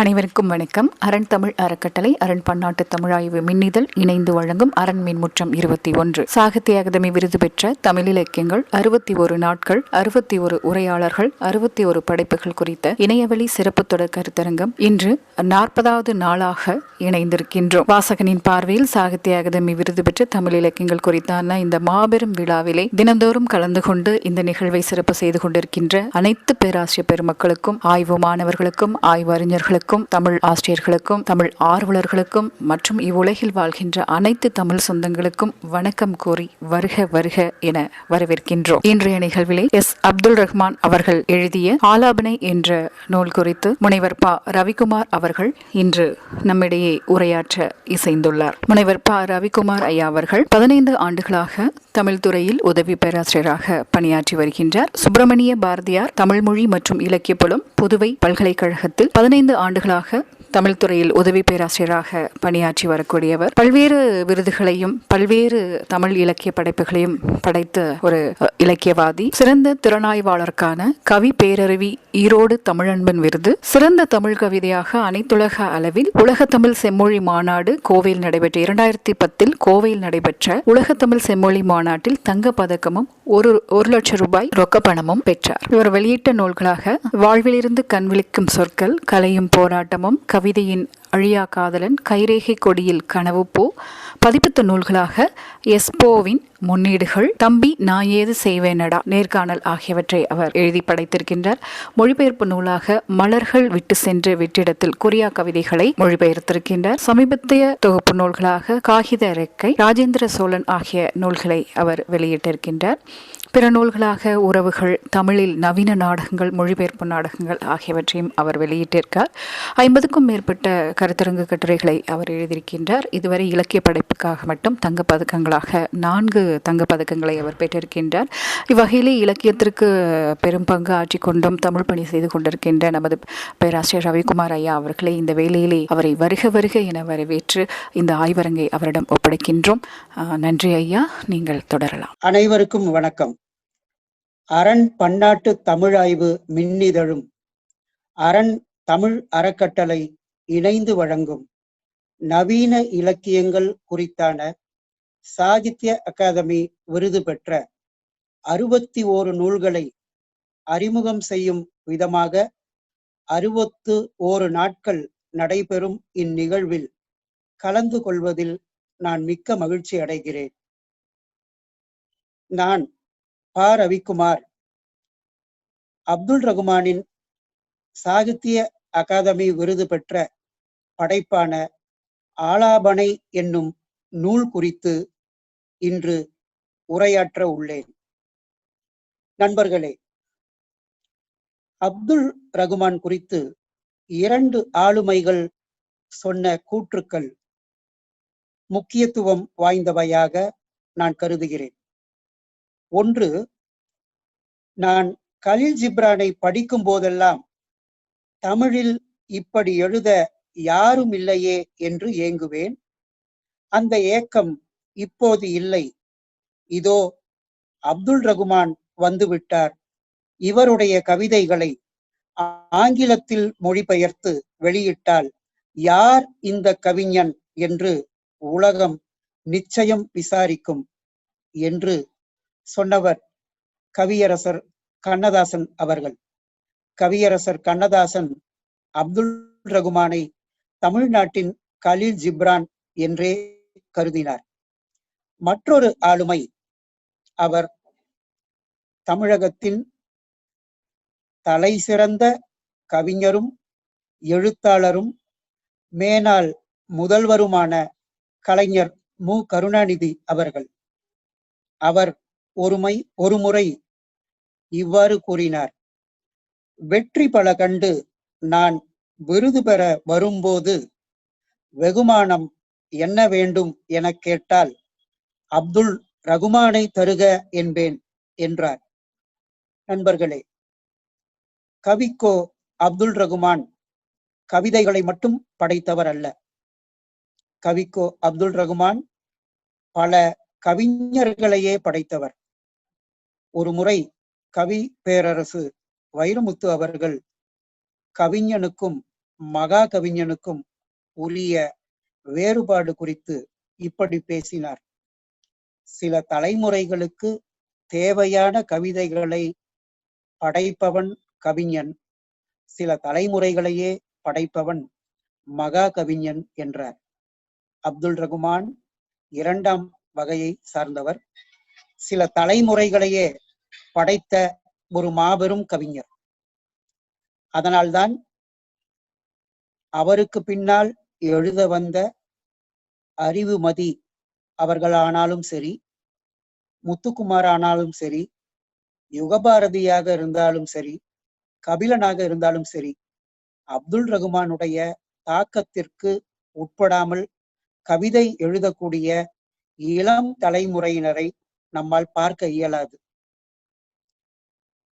அனைவருக்கும் வணக்கம். அரண் தமிழ் அறக்கட்டளை அரண் பன்னாட்டு தமிழாய்வு மின்னிதழ் இணைந்து வழங்கும் அரண் மின்முற்றம் 21 சாகித்ய அகாதமி விருது பெற்ற தமிழ் இலக்கியங்கள், 61 நாட்கள், 61 உரையாளர்கள், 61 படைப்புகள் குறித்த இணையவழி சிறப்பு தொடர் கருத்தரங்கம் இன்று 40வது நாளாக இணைந்திருக்கின்றோம். வாசகனின் பார்வையில் சாகித்ய அகாதமி விருது பெற்ற தமிழ் இலக்கியங்கள் குறித்தான இந்த மாபெரும் விழாவிலே தினந்தோறும் கலந்து கொண்டு இந்த நிகழ்வை சிறப்பு செய்து கொண்டிருக்கின்ற அனைத்து பேராசிரியர் பெருமக்களுக்கும், ஆய்வு மாணவர்களுக்கும், ஆய்வு அறிஞர்களுக்கும், தமிழ் ஆசிரியர்களுக்கும், தமிழ் ஆர்வலர்களுக்கும் மற்றும் இவ்வுலகில் வாழ்கின்ற அனைத்து தமிழ் சொந்தங்களுக்கும் வணக்கம் கூறி வருக வருக என வரவேற்கின்றோம். இன்றைய நிகழ்விலே எஸ். அப்துல் ரஹ்மான் அவர்கள் எழுதிய ஆலாபனை என்ற நூல் குறித்து முனைவர் ப. ரவிக்குமார் அவர்கள் இன்று நம்மிடையே உரையாற்ற இசைந்துள்ளார். முனைவர் ப. ரவிக்குமார் ஐயா அவர்கள் 15 ஆண்டுகளாக தமிழ் துறையில் உதவி பேராசிரியராக பணியாற்றி வருகின்றார். சுப்பிரமணிய பாரதியார் தமிழ் மொழி மற்றும் இலக்கிய புலம் புதுவை பல்கலைக்கழகத்தில் 15 ஆண்டுகளாக தமிழ் துறையில் உதவி பேராசிரியராக பணியாற்றி வரக்கூடியவர். பல்வேறு விருதுகளையும் பல்வேறு தமிழ் இலக்கிய படைப்புகளையும் படைத்த ஒரு இலக்கியவாதி. சிறந்த திறனாய்வாளருக்கான கவி பேரருவி ஈரோடு தமிழன்பன் விருது, சிறந்த தமிழ் கவிதையாக அனைத்துலக அளவில் உலக தமிழ் செம்மொழி மாநாடு கோவையில் நடைபெற்ற 2010 கோவையில் நடைபெற்ற உலக தமிழ் செம்மொழி மாநாட்டில் தங்க பதக்கமும் ஒரு லட்சம் ரூபாய் ரொக்க பணமும் பெற்றார். இவர் வெளியிட்ட நூல்களாக வாழ்விலிருந்து கண்விழிக்கும் சொற்கள், கலையும் போராட்டமும், கவிதையின் அழியா காதலன், கைரேகை கொடியில் கனவு பூ, பதிப்பித்த நூல்களாக எஸ்போவின் முன்னீடுகள், தம்பி நான் ஏது செய்வேனடா, நேர்காணல் ஆகியவற்றை அவர் எழுதி படைத்திருக்கின்றார். மொழிபெயர்ப்பு நூலாக மலர்கள் விட்டு சென்று வெற்றிடத்தில் கொரியா கவிதைகளை மொழிபெயர்த்திருக்கின்றார். சமீபத்திய தொகுப்பு நூல்களாக காகித ரெக்கை, ராஜேந்திர சோழன் ஆகிய நூல்களை அவர் வெளியிட்டிருக்கின்றார். பிற நூல்களாக உறவுகள், தமிழில் நவீன நாடகங்கள், மொழிபெயர்ப்பு நாடகங்கள் ஆகியவற்றையும் அவர் வெளியிட்டிருக்கார். 50க்கும் மேற்பட்ட கருத்தரங்கு கட்டுரைகளை அவர் எழுதியிருக்கின்றார். இதுவரை இலக்கிய படைப்புக்காக மட்டும் தங்கப்பதக்கங்களாக 4 தங்கப்பதக்கங்களை அவர் பெற்றிருக்கின்றார். இவ்வகையிலே இலக்கியத்திற்கு பெரும் பங்கு ஆற்றிக்கொண்டும் தமிழ் பணி செய்து கொண்டிருக்கின்ற நமது பேராசிரியர் ரவிக்குமார் ஐயா அவர்களை இந்த வேளையிலே அவரை வருக வருக என வரவேற்று இந்த ஆய்வரங்கை அவரிடம் ஒப்படைக்கின்றோம். நன்றி ஐயா, நீங்கள் தொடரலாம். அனைவருக்கும் வணக்கம். அரண் பன்னாட்டு தமிழாய்வு மின்னிதழும் அரண் தமிழ் அறக்கட்டளை இணைந்து வழங்கும் நவீன இலக்கியங்கள் குறித்தான சாகித்ய அகாதமி விருது பெற்ற 61 நூல்களை அறிமுகம் செய்யும் விதமாக 61 நாட்கள் நடைபெறும் இந்நிகழ்வில் கலந்து கொள்வதில் நான் மிக்க மகிழ்ச்சி அடைகிறேன். நான் ப. ரவிக்குமார் அப்துல் ரகுமானின் சாகித்ய அகாதமி விருது பெற்ற படைப்பான ஆலாபனை என்னும் நூல் குறித்து இன்று உரையாற்ற உள்ளேன். நண்பர்களே, அப்துல் ரகுமான் குறித்து 2 ஆளுமைகள் சொன்ன கூற்றுக்கள் முக்கியத்துவம் வாய்ந்தவையாக நான் கருதுகிறேன். ஒன்று, நான் கலீல் ஜிப்ரானை படிக்கும் போதெல்லாம் தமிழில் இப்படி எழுத யாரும் இல்லையே என்று ஏங்குவேன். அந்த ஏக்கம் இப்போது இல்லை. இதோ அப்துல் ரகுமான் வந்துவிட்டார். இவருடைய கவிதைகளை ஆங்கிலத்தில் மொழிபெயர்த்து வெளியிட்டால் யார் இந்த கவிஞன் என்று உலகம் நிச்சயம் விசாரிக்கும் என்று சொன்னவர் கவியரசர் கண்ணதாசன் அவர்கள். கவியரசர் கண்ணதாசன் அப்துல் ரகுமானை தமிழ்நாட்டின் கலீல் ஜிப்ரான் என்றே கருதினார். மற்றொரு ஆளுமை, அவர் தமிழகத்தின் தலை சிறந்த கவிஞரும் எழுத்தாளரும் மேனாள் முதல்வருமான கலைஞர் மு. கருணாநிதி அவர்கள். அவர் ஒருமுறை இவ்வாறு கூறினார்: வெற்றி பல கண்டு நான் விருது பெற வரும்போது வெகுமானம் என்ன வேண்டும் என கேட்டால் அப்துல் ரகுமானை தருக என்பேன் என்றார். நண்பர்களே, கவிக்கோ அப்துல் ரகுமான் கவிதைகளை மட்டும் படைத்தவர் அல்ல. கவிக்கோ அப்துல் ரகுமான் பல கவிஞர்களையே படைத்தவர். ஒரு முறை கவி பேரரசு வைரமுத்து அவர்கள் கவிஞனுக்கும் மகா கவிஞனுக்கும் உரிய வேறுபாடு குறித்து இப்படி பேசினார். சில தலைமுறைகளுக்கு தேவையான கவிதைகளை படைப்பவன் கவிஞன், சில தலைமுறைகளையே படைப்பவன் மகா கவிஞன் என்றார். அப்துல் ரகுமான் இரண்டாம் வகையை சார்ந்தவர், சில தலைமுறைகளையே படைத்த ஒரு மாபெரும் கவிஞர். அதனால்தான் அவருக்கு பின்னால் எழுத வந்த அறிவுமதி அவர்களானாலும் சரி, முத்துக்குமார் ஆனாலும் சரி, யுகபாரதியாக இருந்தாலும் சரி, கபிலனாக இருந்தாலும் சரி, அப்துல் ரகுமானுடைய தாக்கத்திற்கு உட்படாமல் கவிதை எழுதக்கூடிய இளம் தலைமுறையினரை நம்மால் பார்க்க இயலாது.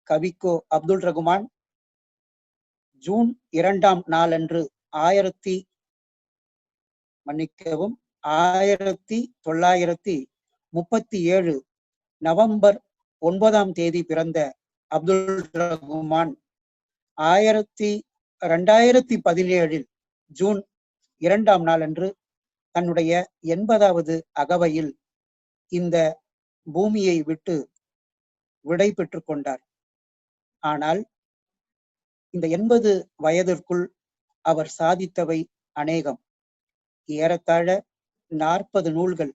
கவிக்கோ அப்துல் ரகுமான் ஜூன் 2ஆம் நாளன்று 1937 நவம்பர் 9ஆம் தேதி பிறந்த அப்துல் ரகுமான் 2017 ஜூன் 2ஆம் நாளன்று தன்னுடைய 80வது அகவையில் இந்த பூமியை விட்டு விடை பெற்றுக் கொண்டார். ஆனால் இந்த 80 வயதிற்குள் அவர் சாதித்தவை அநேகம். ஏறத்தாழ 40 நூல்கள்,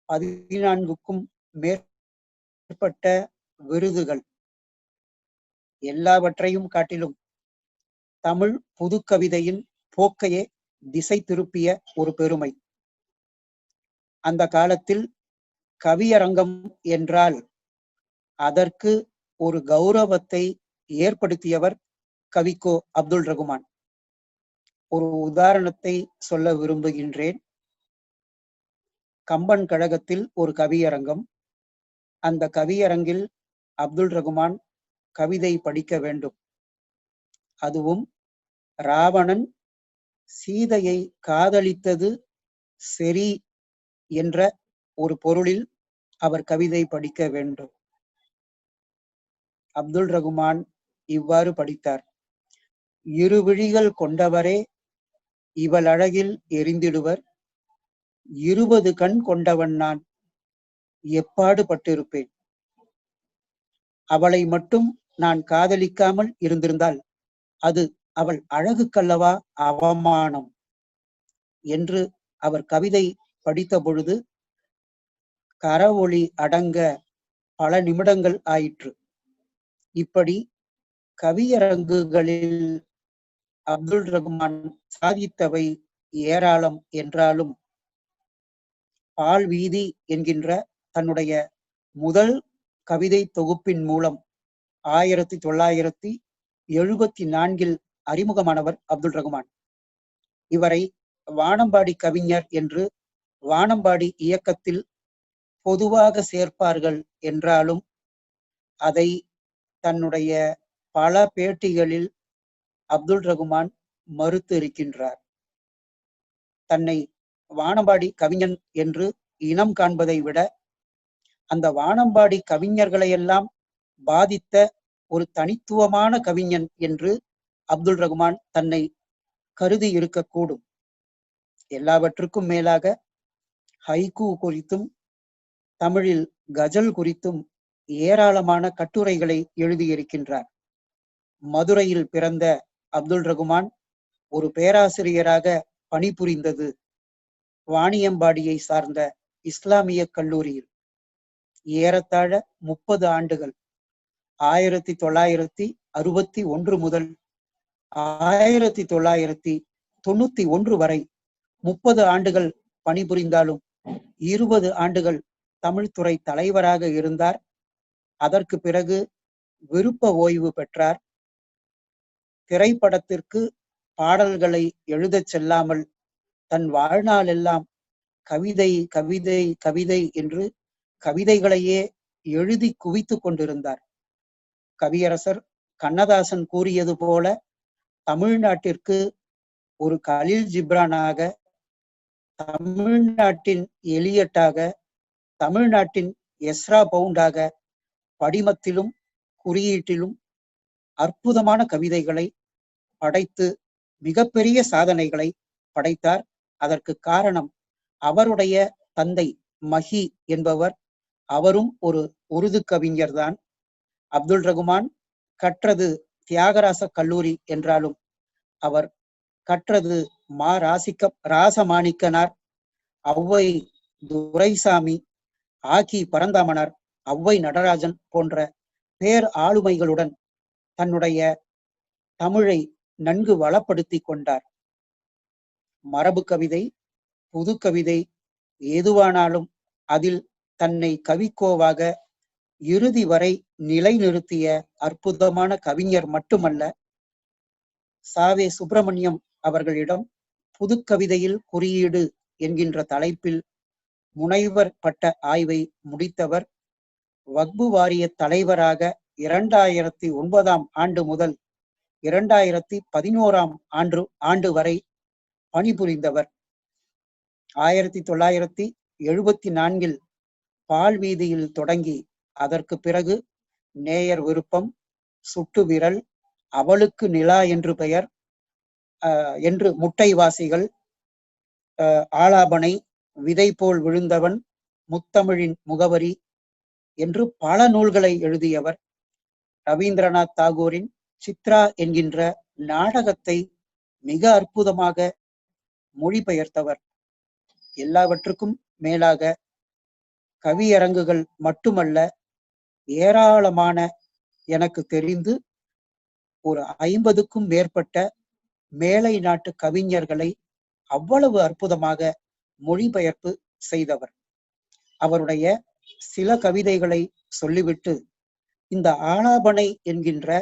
14க்கும் மேற்பட்ட விருதுகள், எல்லாவற்றையும் காட்டிலும் தமிழ் புதுக்கவிதையின் போக்கையே திசை திருப்பிய ஒரு பெருமை. அந்த காலத்தில் கவியரங்கம் என்றால் அதற்கு ஒரு கௌரவத்தை ஏற்படுத்தியவர் கவிக்கோ அப்துல் ரகுமான். ஒரு உதாரணத்தை சொல்ல விரும்புகின்றேன். கம்பன் கழகத்தில் ஒரு கவியரங்கம். அந்த கவியரங்கில் அப்துல் ரகுமான் கவிதை படிக்க வேண்டும். அதுவும் ராவணன் சீதையை காதலித்தது சரி என்ற ஒரு பொருளில் அவர் கவிதை படிக்க வேண்டும். அப்துல் ரகுமான் இவ்வாறு படித்தார்: இரு விழிகள் கொண்டவரே இவள் அழகில் எரிந்திடுவர், 20 கண் கொண்டவன் நான் எப்பாடு பட்டிருப்பேன். அவளை மட்டும் நான் காதலிக்காமல் இருந்திருந்தால் அது அவள் அழகுக்கல்லவா அவமானம் என்று அவர் கவிதை படித்த பொழுது கரவொளி அடங்க பல நிமிடங்கள் ஆயிற்று. இப்படி கவியரங்குகளில் அப்துல் ரகுமான் சாதித்தவை ஏராளம் என்றாலும் பால் வீதி என்கின்ற தன்னுடைய முதல் கவிதை தொகுப்பின் மூலம் 1974 அறிமுகமானவர் அப்துல் ரகுமான். இவரை வானம்பாடி கவிஞர் என்று வானம்பாடி இயக்கத்தில் பொதுவாக சேர்ப்பார்கள் என்றாலும் அதை தன்னுடைய பல பேட்டிகளில் அப்துல் ரகுமான் மறுத்து இருக்கின்றார். தன்னை வானம்பாடி கவிஞன் என்று இனம் காண்பதை விட அந்த வானம்பாடி கவிஞர்களையெல்லாம் பாதித்த ஒரு தனித்துவமான கவிஞன் என்று அப்துல் ரகுமான் தன்னை கருதி இருக்கக்கூடும். எல்லாவற்றுக்கும் மேலாக ஹைக்கூ குறித்தும் தமிழில் கஜல் குறித்தும் ஏராளமான கட்டுரைகளை எழுதியிருக்கின்றார். மதுரையில் பிறந்த அப்துல் ரகுமான் ஒரு பேராசிரியராக பணிபுரிந்தது வாணியம்பாடியை சார்ந்த இஸ்லாமிய கல்லூரியில். ஏறத்தாழ 30 ஆண்டுகள், 1961 முதல் 1991 வரை 30 ஆண்டுகள் பணிபுரிந்தாலும் 20 ஆண்டுகள் தமிழ்துறை தலைவராக இருந்தார். அதற்கு பிறகு விருப்ப ஓய்வு பெற்றார். திரைப்படத்திற்கு பாடல்களை எழுதச் செல்லாமல் தன் வாழ்நாளெல்லாம் கவிதை கவிதை கவிதை என்று கவிதைகளையே எழுதி குவித்துக் கொண்டிருந்தார். கவியரசர் கண்ணதாசன் கூறியது போல தமிழ்நாட்டிற்கு ஒரு கலீல் ஜிப்ரானாக, தமிழ்நாட்டின் எலியட்டாக, தமிழ்நாட்டின் எஸ்ரா பவுண்டாக படிமத்திலும் குறியீட்டிலும் அற்புதமான கவிதைகளை படைத்து மிகப்பெரிய சாதனைகளை படைத்தார். அதற்கு காரணம் அவருடைய தந்தை மஹி என்பவர். அவரும் ஒரு உருது கவிஞர் தான். அப்துல் ரகுமான் கற்றது தியாகராச கல்லூரி என்றாலும் அவர் கற்றது ராசமாணிக்கனார், ஔவை துரைசாமி, ஆகி பரந்தாமனார், ஔவை நடராஜன் போன்ற பேர் ஆளுமைகளுடன் தன்னுடைய தமிழை நன்கு வளப்படுத்தி கொண்டார். மரபு கவிதை, புது கவிதை எதுவானாலும் அதில் தன்னை கவிக்கோவாக இறுதி வரை நிலைநிறுத்திய அற்புதமான கவிஞர் மட்டுமல்ல, சாவே சுப்பிரமணியம் அவர்களிடம் புது கவிதையில் குறியீடு என்கின்ற தலைப்பில் முனைவர் பட்ட ஆய்வை முடித்தவர். வக்பு வாரிய தலைவராக 2009 ஆண்டு முதல் 2011 ஆண்டு வரை பணிபுரிந்தவர். 1974 பால் வீதியில் தொடங்கி அதற்கு பிறகு நேயர் விருப்பம், சுட்டு விரல், அவளுக்கு நிலா என்று பெயர் என்று முட்டைவாசிகள், ஆலாபனை, விதை போல் விழுந்தவன், முத்தமிழின் முகவரி என்று பல நூல்களை எழுதியவர். ரவீந்திரநாத் தாகூரின் சித்ரா என்கின்ற நாடகத்தை மிக அற்புதமாக மொழிபெயர்த்தவர். எல்லாவற்றுக்கும் மேலாக கவியரங்குகள் மட்டுமல்ல, ஏராளமான, எனக்கு தெரிந்து ஒரு 50க்கும் மேற்பட்ட மேலை நாட்டு கவிஞர்களை அவ்வளவு அற்புதமாக மொழிபெயர்ப்பு செய்தவர். அவருடைய சில கவிதைகளை சொல்லிவிட்டு இந்த ஆலாபனை என்கின்ற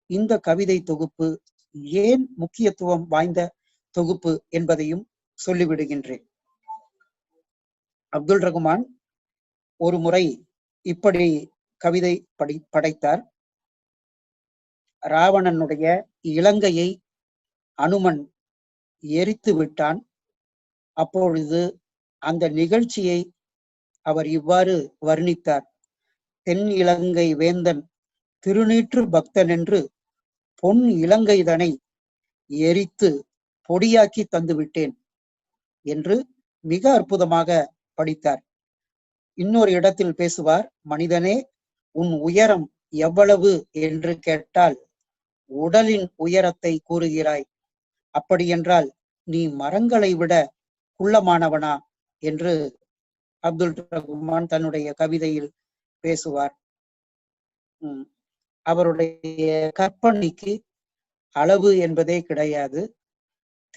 இந்த கவிதை தொகுப்பு ஏன் முக்கியத்துவம் வாய்ந்த தொகுப்பு என்பதையும் சொல்லிவிடுகின்றேன். அப்துல் ரகுமான் ஒரு முறை இப்படி கவிதை படைத்தார். ராவணனுடைய இலங்கையை அனுமன் எரித்து விட்டான். அப்பொழுது அந்த நிகழ்ச்சியை அவர் இவ்வாறு வர்ணித்தார். தென் இலங்கை வேந்தன் திருநீற்று பக்தன் என்று பொன் இலங்கைதனை எரித்து பொடியாக்கி தந்து விட்டேன் என்று மிக அற்புதமாக படித்தார். இன்னொரு இடத்தில் பேசுவார், மனிதனே உன் உயரம் எவ்வளவு என்று கேட்டால் உடலின் உயரத்தை கூறுகிறாய், அப்படியென்றால் நீ மரங்களை விட குள்ளமானவனா என்று அப்துல் ரகுமான் தன்னுடைய கவிதையில் பேசுவார். அவருடைய கற்பனைக்கு அளவு என்பதே கிடையாது.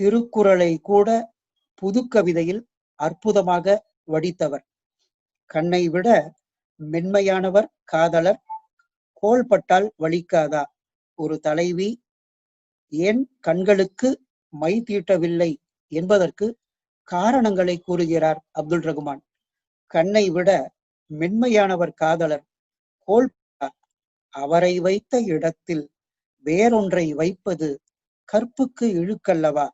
திருக்குறளை கூட புது கவிதையில் அற்புதமாக வடித்தவர். கண்ணை விட மென்மையானவர் காதலர், கோள்பட்டால் வலிக்காதா, ஒரு தலைவி ஏன் கண்களுக்கு மை தீட்டவில்லை என்பதற்கு காரணங்களை கூறுகிறார் அப்துல் ரகுமான். கண்ணை விட மென்மையானவர் காதலர், கோள் அவரை வைத்த இடத்தில் வேறொன்றை வைப்பது கற்புக்கு இழுக்கல்லவா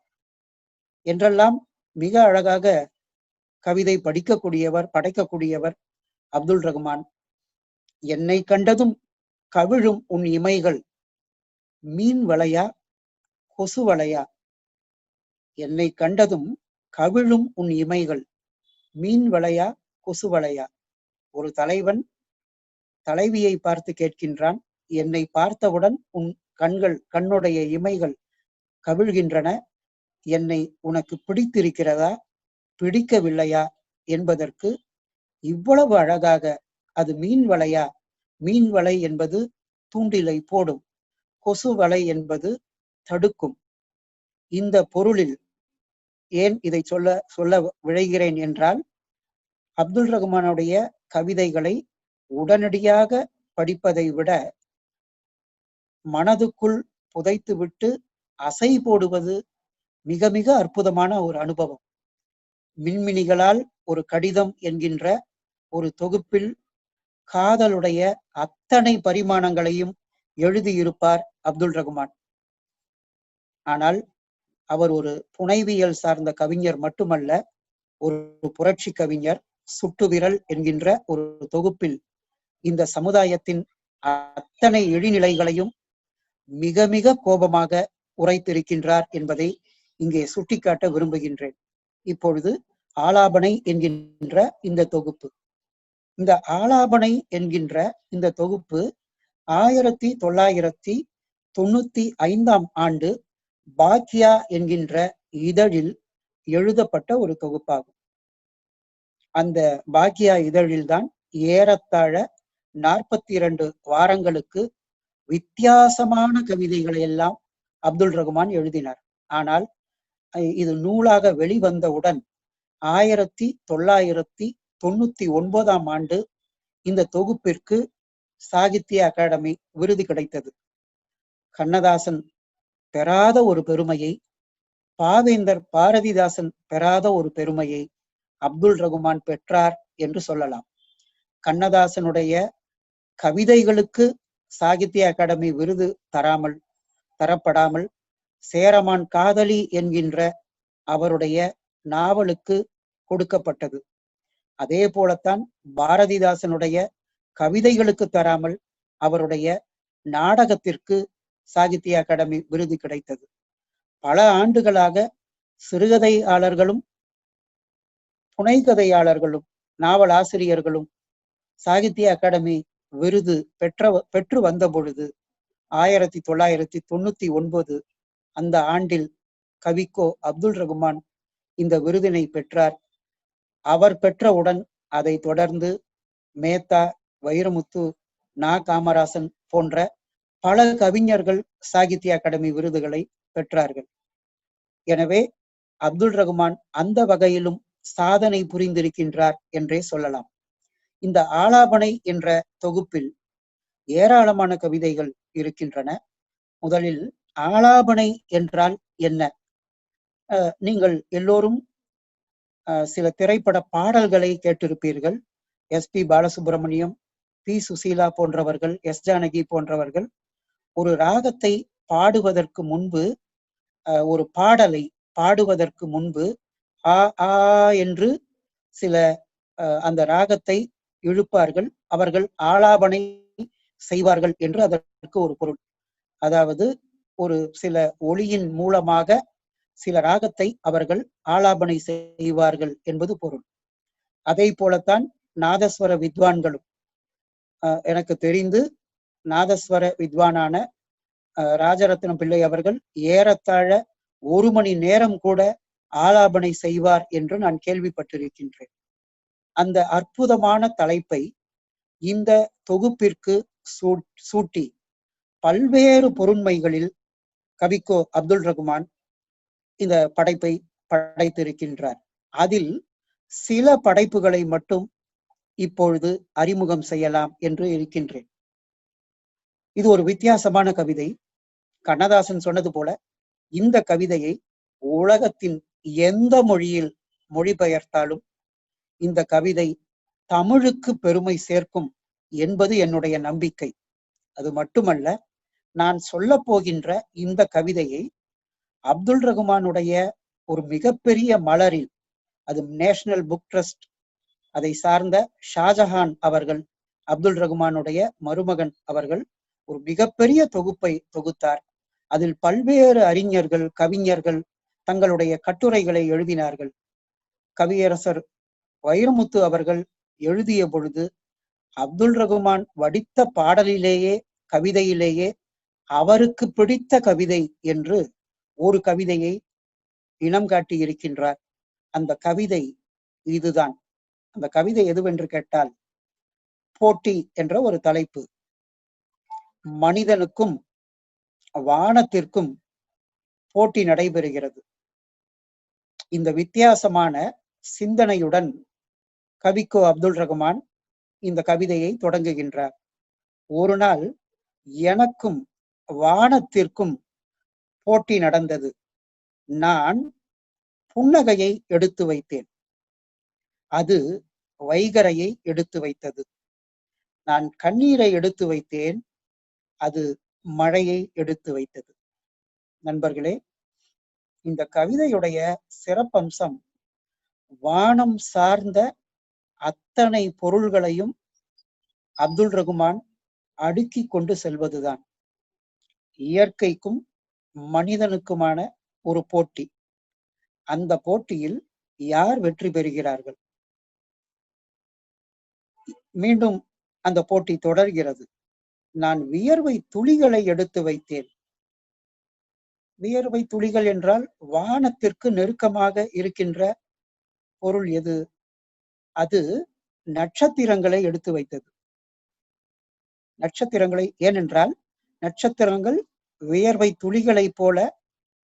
என்றெல்லாம் மிக அழகாக கவிதை படைக்கக்கூடியவர் அப்துல் ரகுமான். என்னை கண்டதும் கவிழும் உன் இமைகள் மீன் வளையா கொசு வளையா, என்னை கண்டதும் கவிழும் உன் இமைகள் மீன் வளையா கொசு வளையா. ஒரு தலைவன் தலைவியை பார்த்து கேட்கின்றான், என்னை பார்த்தவுடன் உன் கண்ணுடைய இமைகள் கவிழ்கின்றன, என்னை உனக்கு பிடித்திருக்கிறதா பிடிக்கவில்லையா என்பதற்கு இவ்வளவு அழகாக அது மீன் வலையா, மீன் வலை என்பது தூண்டிலை போடும், கொசு வலை என்பது தடுக்கும். இந்த பொருளில் ஏன் இதை சொல்ல விழைகிறேன் என்றால், அப்துல் ரகுமானுடைய கவிதைகளை உடனடியாக படிப்பதை விட மனதுக்குள் புதைத்துவிட்டு அசை போடுவது மிக மிக அற்புதமான ஒரு அனுபவம். மின்மினிகளால் ஒரு கடிதம் என்கின்ற ஒரு தொகுப்பில் காதலுடைய அத்தனை பரிமாணங்களையும் எழுதியிருப்பார் அப்துல் ரகுமான். ஆனால் அவர் ஒரு புனைவியல் சார்ந்த கவிஞர் மட்டுமல்ல, ஒரு புரட்சி கவிஞர். சுட்டு விரல் என்கின்ற ஒரு தொகுப்பில் இந்த சமுதாயத்தின் அத்தனை இழிநிலைகளையும் மிக மிக கோபமாக உரைத்திருக்கின்றார் என்பதை இங்கே சுட்டிக்காட்ட விரும்புகின்றேன். இப்பொழுது ஆலாபனை என்கின்ற இந்த தொகுப்பு, இந்த ஆலாபனை என்கின்ற இந்த தொகுப்பு 1995 ஆண்டு பாக்கியா என்கின்ற இதழில் எழுதப்பட்ட ஒரு தொகுப்பாகும். அந்த பாக்கியா இதழில்தான் ஏறத்தாழ 42 வாரங்களுக்கு வித்தியாசமான கவிதைகளை எல்லாம் அப்துல் ரகுமான் எழுதினார். ஆனால் இது நூலாக வெளிவந்தவுடன் 1999 ஆண்டு இந்த தொகுப்பிற்கு சாகித்ய அகாடமி விருது கிடைத்தது. கண்ணதாசன் பெறாத ஒரு பெருமையை, பாவேந்தர் பாரதிதாசன் பெறாத ஒரு பெருமையை அப்துல் ரகுமான் பெற்றார் என்று சொல்லலாம். கண்ணதாசனுடைய கவிதைகளுக்கு சாகித்ய அகாடமி விருது தரப்படாமல் சேரமான் காதலி என்கின்ற அவருடைய நாவலுக்கு கொடுக்கப்பட்டது. அதே போலத்தான் பாரதிதாசனுடைய கவிதைகளுக்கு தராமல் அவருடைய நாடகத்திற்கு சாகித்ய அகாடமி விருது கிடைத்தது. பல ஆண்டுகளாக சிறுகதையாளர்களும் புனைகதையாளர்களும் நாவலாசிரியர்களும் சாகித்ய அகாடமி விருது பெற்று வந்த பொழுது 1999 அந்த ஆண்டில் கவிக்கோ அப்துல் ரகுமான் இந்த விருதினை பெற்றார். அவர் பெற்றவுடன் அதை தொடர்ந்து மேத்தா, வைரமுத்து, நா. காமராசன் போன்ற பல கவிஞர்கள் சாகித்ய அகாடமி விருதுகளை பெற்றார்கள். எனவே அப்துல் ரகுமான் அந்த வகையிலும் சாதனை புரிந்திருக்கின்றார் என்றே சொல்லலாம். இந்த ஆலாபனை என்ற தொகுப்பில் ஏராளமான கவிதைகள் இருக்கின்றன. முதலில் ஆலாபனை என்றால் என்ன? நீங்கள் எல்லோரும் சில திரைப்பட பாடல்களை கேட்டிருப்பீர்கள். எஸ்.பி. பாலசுப்ரமணியம், பி. சுசீலா போன்றவர்கள், எஸ். ஜானகி போன்றவர்கள் ஒரு ராகத்தை பாடுவதற்கு முன்பு, ஒரு பாடலை பாடுவதற்கு முன்பு ஆ ஆ என்று சில அந்த ராகத்தை இழுப்பார்கள். அவர்கள் ஆலாபனை செய்வார்கள் என்று அதற்கு ஒரு பொருள். அதாவது ஒரு சில ஒளியின் மூலமாக சில ராகத்தை அவர்கள் ஆலாபனை செய்வார்கள் என்பது பொருள். அதை போலத்தான் நாதஸ்வர வித்வான்களும். எனக்கு தெரிந்து நாதஸ்வர வித்வானான ராஜரத்னம் பிள்ளை அவர்கள் ஏறத்தாழ 1 மணி நேரம் கூட ஆலாபனை செய்வார் என்று நான் கேள்விப்பட்டிருக்கின்றேன். அந்த அற்புதமான தலைப்பை இந்த தொகுப்பிற்கு சூட்டி பல்வேறு பொருண்மைகளில் கவிக்கோ அப்துல் ரகுமான் இந்த படைப்பை படைத்திருக்கின்றார். அதில் சில படைப்புகளை மட்டும் இப்பொழுது அறிமுகம் செய்யலாம் என்று இருக்கின்றேன். இது ஒரு வித்தியாசமான கவிதை. கண்ணதாசன் சொன்னது போல இந்த கவிதையை உலகத்தின் எந்த மொழியில் மொழிபெயர்த்தாலும் இந்த கவிதை தமிழுக்கு பெருமை சேர்க்கும் என்பது என்னுடைய நம்பிக்கை. அது மட்டுமல்ல, நான் சொல்ல போகின்ற இந்த கவிதையை அப்துல் ரகுமானுடைய ஒரு மிகப்பெரிய மலரில், அது நேஷனல் புக் ட்ரஸ்ட், அதை சார்ந்த ஷாஜஹான் அவர்கள், அப்துல் ரகுமானுடைய மருமகன் அவர்கள் ஒரு மிகப்பெரிய தொகுப்பை தொகுத்தார். அதில் பல்வேறு அறிஞர்கள், கவிஞர்கள் தங்களுடைய கட்டுரைகளை எழுதினார்கள். கவியரசர் வைரமுத்து அவர்கள் எழுதிய பொழுது அப்துல் ரகுமான் வடித்த பாடலிலேயே, கவிதையிலேயே அவருக்கு பிடித்த கவிதை என்று ஒரு கவிதையை இனம் காட்டி இருக்கின்றார். அந்த கவிதை இதுதான். அந்த கவிதை எதுவென்று கேட்டால், போட்டி என்ற ஒரு தலைப்பு. மனிதனுக்கும் வானத்திற்கும் போட்டி நடைபெறுகிறது. இந்த வித்தியாசமான சிந்தனையுடன் கவிக்கோ அப்துல் ரகுமான் இந்த கவிதையை தொடங்குகின்றார். ஒரு நாள் எனக்கும் வானத்திற்கும் போட்டி நடந்தது. நான் புன்னகையை எடுத்து வைத்தேன், அது வைகரையை எடுத்து வைத்தது. நான் கண்ணீரை எடுத்து வைத்தேன், அது மழையை எடுத்து வைத்தது. நண்பர்களே, இந்த கவிதையுடைய சிறப்பம்சம் வானம் சார்ந்த அத்தனை பொருள்களையும் அப்துல் ரகுமான் அடுக்கி கொண்டு செல்வதுதான். இயற்கைக்கும் மனிதனுக்குமான ஒரு போட்டி. அந்த போட்டியில் யார் வெற்றி பெறுகிறார்கள்? மீண்டும் அந்த போட்டி தொடர்கிறது. நான் வியர்வை துளிகளை எடுத்து வைத்தேன். வியர்வை துளிகள் என்றால் வானத்திற்கு நெருக்கமாக இருக்கின்ற பொருள் எது? அது நட்சத்திரங்களை எடுத்து வைத்தது. நட்சத்திரங்களை, ஏனென்றால் நட்சத்திரங்கள் வியர்வை துளிகளை போல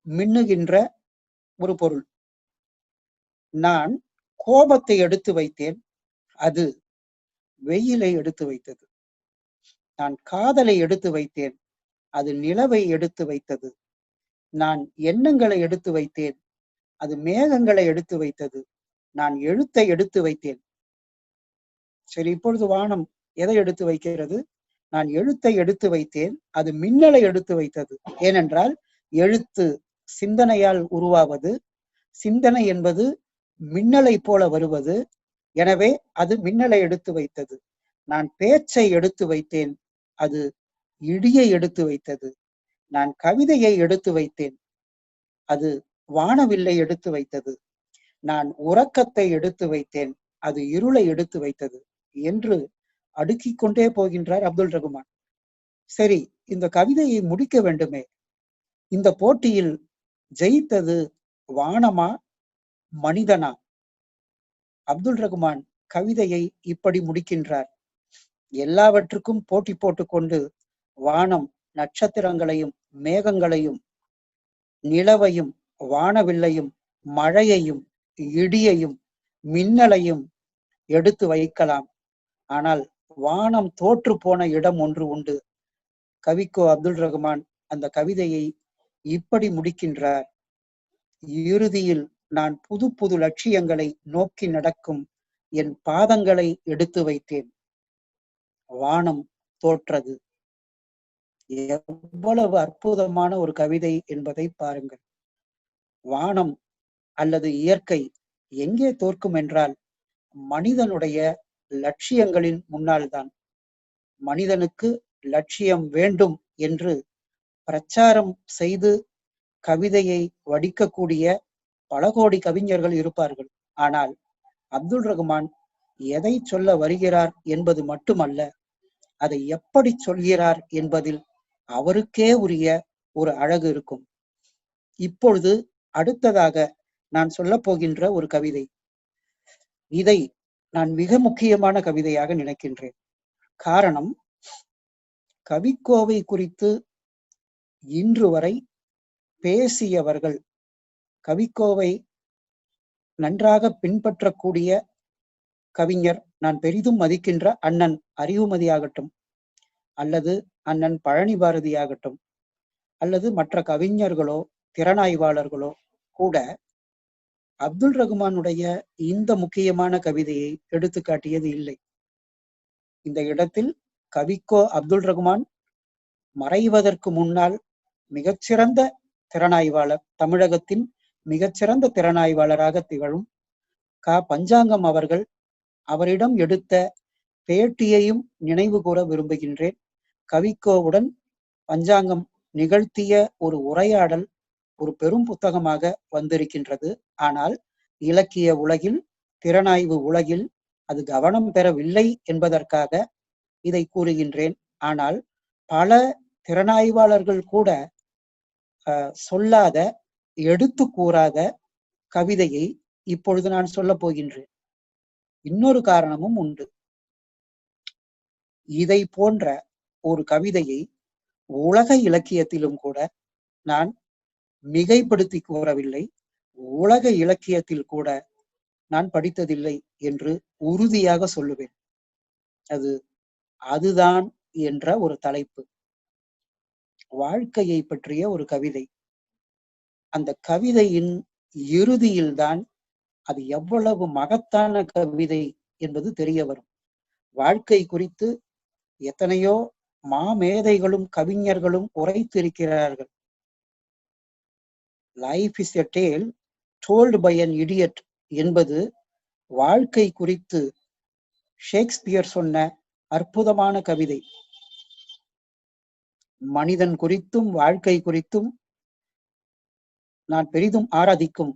மின்னுகின்ற ஒரு பொருள். நான் கோபத்தை எடுத்து வைத்தேன். அது வெயிலை எடுத்து வைத்தது. நான் காதலை எடுத்து வைத்தேன். அது நிலவை எடுத்து வைத்தது. நான் எண்ணங்களை எடுத்து வைத்தேன். அது மேகங்களை எடுத்து வைத்தது. நான் எழுத்தை எடுத்து வைத்தேன். சரி, இப்பொழுது வானம் எதை எடுத்து வைக்கிறது? நான் எழுத்தை எடுத்து வைத்தேன். அது மின்னலை எடுத்து வைத்தது. ஏனென்றால் எழுத்து சிந்தனையால் உருவாவது, சிந்தனை என்பது மின்னலை போல வருவது. எனவே அது மின்னலை எடுத்து வைத்தது. நான் பேச்சை எடுத்து வைத்தேன். அது இடியை எடுத்து வைத்தது. நான் கவிதையை எடுத்து வைத்தேன். அது வானவில்லை எடுத்து வைத்தது. நான் உறக்கத்தை எடுத்து வைத்தேன். அது இருளை எடுத்து வைத்தது என்று அடுக்கிக் கொண்டே போகின்றார் அப்துல் ரகுமான். சரி, இந்த கவிதையை முடிக்க வேண்டுமே. இந்த போட்டியில் ஜெயித்தது வானமா, மனிதனா? அப்துல் ரகுமான் கவிதையை இப்படி முடிக்கின்றார். எல்லாவற்றுக்கும் போட்டி போட்டுக்கொண்டு வானம் நட்சத்திரங்களையும் மேகங்களையும் நிலவையும் வானவில்லையும் மழையையும் இடியையும் மின்னலையும் எடுத்து வைக்கலாம். ஆனால் வானம் தோற்று போன இடம் ஒன்று உண்டு. கவிக்கோ அப்துல் ரகுமான் அந்த கவிதையை இப்படி முடிக்கின்றார். இறுதியில் நான் புது புது லட்சியங்களை நோக்கி நடக்கும் என் பாதங்களை எடுத்து வைத்தேன். வானம் தோற்றது. எவ்வளவு அற்புதமான ஒரு கவிதை என்பதை பாருங்கள். வானம் அல்லது இயற்கை எங்கே தோற்கும் என்றால் மனிதனுடைய லட்சியங்களின் முன்னால் தான். மனிதனுக்கு லட்சியம் வேண்டும் என்று பிரச்சாரம் செய்து கவிதையை வடிக்கக்கூடிய பல கோடி கவிஞர்கள் இருப்பார்கள். ஆனால் அப்துல் ரகுமான் எதை சொல்ல வருகிறார் என்பது மட்டுமல்ல, அதை எப்படி சொல்கிறார் என்பதில் அவருக்கே உரிய ஒரு அழகு இருக்கும். இப்பொழுது அடுத்ததாக நான் சொல்ல போகின்ற ஒரு கவிதை, இதை நான் மிக முக்கியமான கவிதையாக நினைக்கின்றேன். காரணம், கவிக்கோவை குறித்து இன்று வரை பேசியவர்கள், கவிக்கோவை நன்றாக பின்பற்றக்கூடிய கவிஞர், நான் பெரிதும் மதிக்கின்ற அண்ணன் அறிவுமதியாகட்டும், அல்லது அண்ணன் பழனி பாரதியாகட்டும், அல்லது மற்ற கவிஞர்களோ திறனாய்வாளர்களோ கூட அப்துல் ரகுமானுடைய இந்த முக்கியமான கவிதையை எடுத்து காட்டியது இல்லை. இந்த இடத்தில் கவிக்கோ அப்துல் ரகுமான் மறைவதற்கு முன்னால் மிகச்சிறந்த திறனாய்வாளர், தமிழகத்தின் மிகச்சிறந்த திறனாய்வாளராக திகழும் பஞ்சாங்கம் அவர்கள், அவரிடம் எடுத்த பேட்டியையும் நினைவு கூற விரும்புகின்றேன். கவிக்கோவுடன் பஞ்சாங்கம் நிகழ்த்திய ஒரு உரையாடல் ஒரு பெரும் புத்தகமாக வந்திருக்கின்றது. ஆனால் இலக்கிய உலகில், திறனாய்வு உலகில் அது கவனம் பெறவில்லை என்பதற்காக இதை கூறுகின்றேன். ஆனால் பல திறனாய்வாளர்கள் கூட சொல்லாத, எடுத்து கூறாத கவிதையை இப்பொழுது நான் சொல்ல போகின்றேன். இன்னொரு காரணமும் உண்டு. இதை போன்ற ஒரு கவிதையை உலக இலக்கியத்திலும் கூட நான் மிகைப்படுத்தி கூறவில்லை. உலக இலக்கியத்தில் கூட நான் படித்ததில்லை என்று உறுதியாக சொல்லுவேன். அதுதான் என்ற ஒரு தலைப்பு, வாழ்க்கையை பற்றிய ஒரு கவிதை. அந்த கவிதையின் இறுதியில்தான் அது எவ்வளவு மகத்தான கவிதை என்பது தெரிய வரும். வாழ்க்கை குறித்து எத்தனையோ மாமேதைகளும் கவிஞர்களும் உரைத்திருக்கிறார்கள். Life is a tale told by an idiot என்பது வாழ்க்கை குறித்து ஷேக்ஸ்பியர் சொன்ன அற்புதமான கவிதை. மனிதன் குறித்தும் வாழ்க்கை குறித்தும் நான் பெரிதும் ஆராதிக்கும்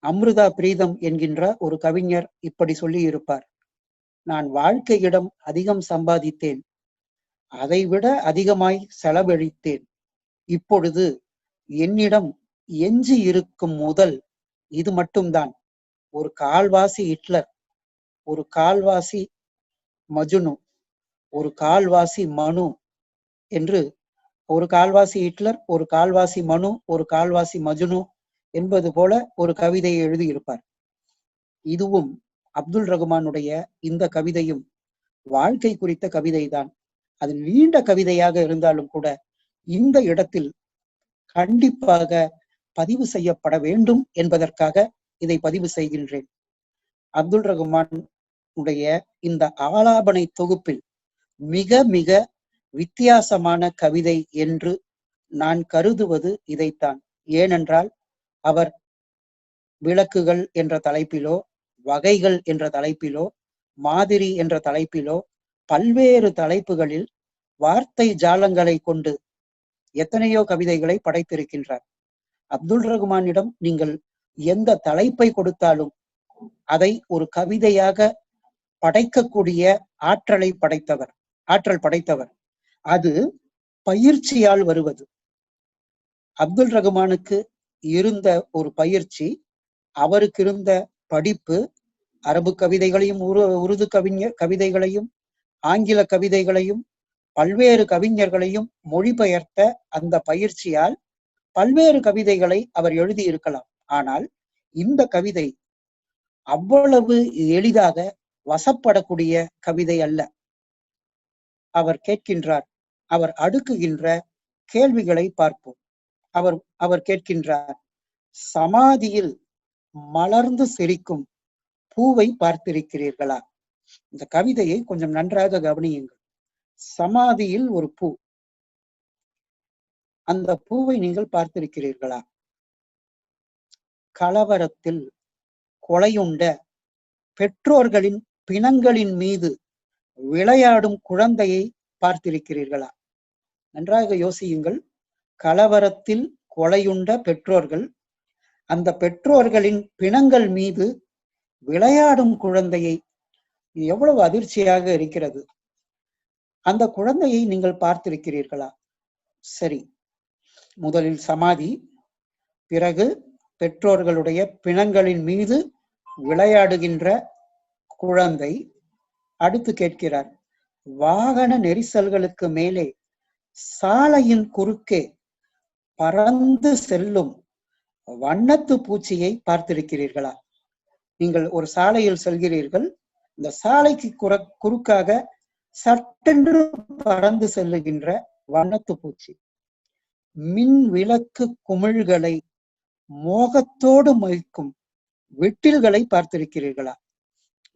அம்ருதா பிரீதம் என்கின்ற ஒரு கவிஞர் இப்படி சொல்லி இருப்பார். நான் வாழ்க்கையிடம் அதிகம் சம்பாதித்தேன், அதைவிட அதிகமாய் செலவழித்தேன். இப்பொழுது என்னிடம் எஞ்சி இருக்கும் முதல் இது மட்டும்தான். ஒரு கால்வாசி ஹிட்லர், ஒரு கால்வாசி மஜ்னு, ஒரு கால்வாசி மனு என்று, ஒரு கால்வாசி ஹிட்லர், ஒரு கால்வாசி மனு, ஒரு கால்வாசி மஜ்னு என்பது போல ஒரு கவிதையை எழுதியிருப்பார். இதுவும் அப்துல் ரகுமானுடைய இந்த கவிதையும் வாழ்க்கை குறித்த கவிதைதான். அது நீண்ட கவிதையாக இருந்தாலும் கூட இந்த இடத்தில் கண்டிப்பாக பதிவு செய்யப்பட வேண்டும் என்பதற்காக இதை பதிவு செய்கின்றேன். அப்துல் ரகுமான் உடைய இந்த ஆலாபனை தொகுப்பில் மிக மிக வித்தியாசமான கவிதை என்று நான் கருதுவது இதைத்தான். ஏனென்றால் அவர் விளக்குகள் என்ற தலைப்பிலோ, வகைகள் என்ற தலைப்பிலோ, மாதிரி என்ற தலைப்பிலோ, பல்வேறு தலைப்புகளில் வார்த்தை ஜாலங்களை கொண்டு எத்தனையோ கவிதைகளை படைத்திருக்கின்றார். அப்துல் ரகுமானிடம் நீங்கள் எந்த தலைப்பை கொடுத்தாலும் அதை ஒரு கவிதையாக படைக்கக்கூடிய ஆற்றல் படைத்தவர். அது பயிற்சியால் வருவது. அப்துல் ரகுமானுக்கு இருந்த ஒரு பயிற்சி, அவருக்கு இருந்த படிப்பு, அரபு கவிதைகளையும் உருது கவிதைகளையும் ஆங்கில கவிதைகளையும் பல்வேறு கவிஞர்களையும் மொழிபெயர்த்த அந்த பயிற்சியால் பல்வேறு கவிதைகளை அவர் எழுதி இருக்கலாம். ஆனால் இந்த கவிதை அவ்வளவு எளிதாக வசப்படக்கூடிய கவிதை அல்ல. அவர் கேட்கின்றார், அவர் அடுக்குகின்ற கேள்விகளை பார்ப்போம். அவர் கேட்கின்றார், சமாதியில் மலர்ந்து சிரிக்கும் பூவை பார்த்திருக்கிறீர்களா? இந்த கவிதையை கொஞ்சம் நன்றாக கவனியுங்கள். சமாதியில் ஒரு பூ, அந்த பூவை நீங்கள் பார்த்திருக்கிறீர்களா? கலவரத்தில் கொலையுண்ட பெற்றோர்களின் பிணங்களின் மீது விளையாடும் குழந்தையை பார்த்திருக்கிறீர்களா? நன்றாக யோசியுங்கள். கலவரத்தில் கொலையுண்ட பெற்றோர்கள், அந்த பெற்றோர்களின் பிணங்கள் மீது விளையாடும் குழந்தையை, எவ்வளவு அதிர்ச்சியாக இருக்கிறது. அந்த குழந்தையை நீங்கள் பார்த்திருக்கிறீர்களா? சரி, முதலில் சமாதி, பிறகு பெற்றோர்களுடைய பிணங்களின் மீது விளையாடுகின்ற குழந்தை. அடுத்து கேட்கிறார், வாகன நெரிசல்களுக்கு மேலே சாலையின் குறுக்கே பறந்து செல்லும் வண்ணத்து பூச்சியை பார்த்திருக்கிறீர்களா? நீங்கள் ஒரு சாலையில் செல்கிறீர்கள், இந்த சாலைக்கு குறுக்காக சட்டென்று பறந்து செல்லுகின்ற வண்ணத்து பூச்சி. மின் விளக்கு குமிழ்களை மோகத்தோடு மொய்க்கும் விட்டில்களை பார்த்திருக்கிறீர்களா?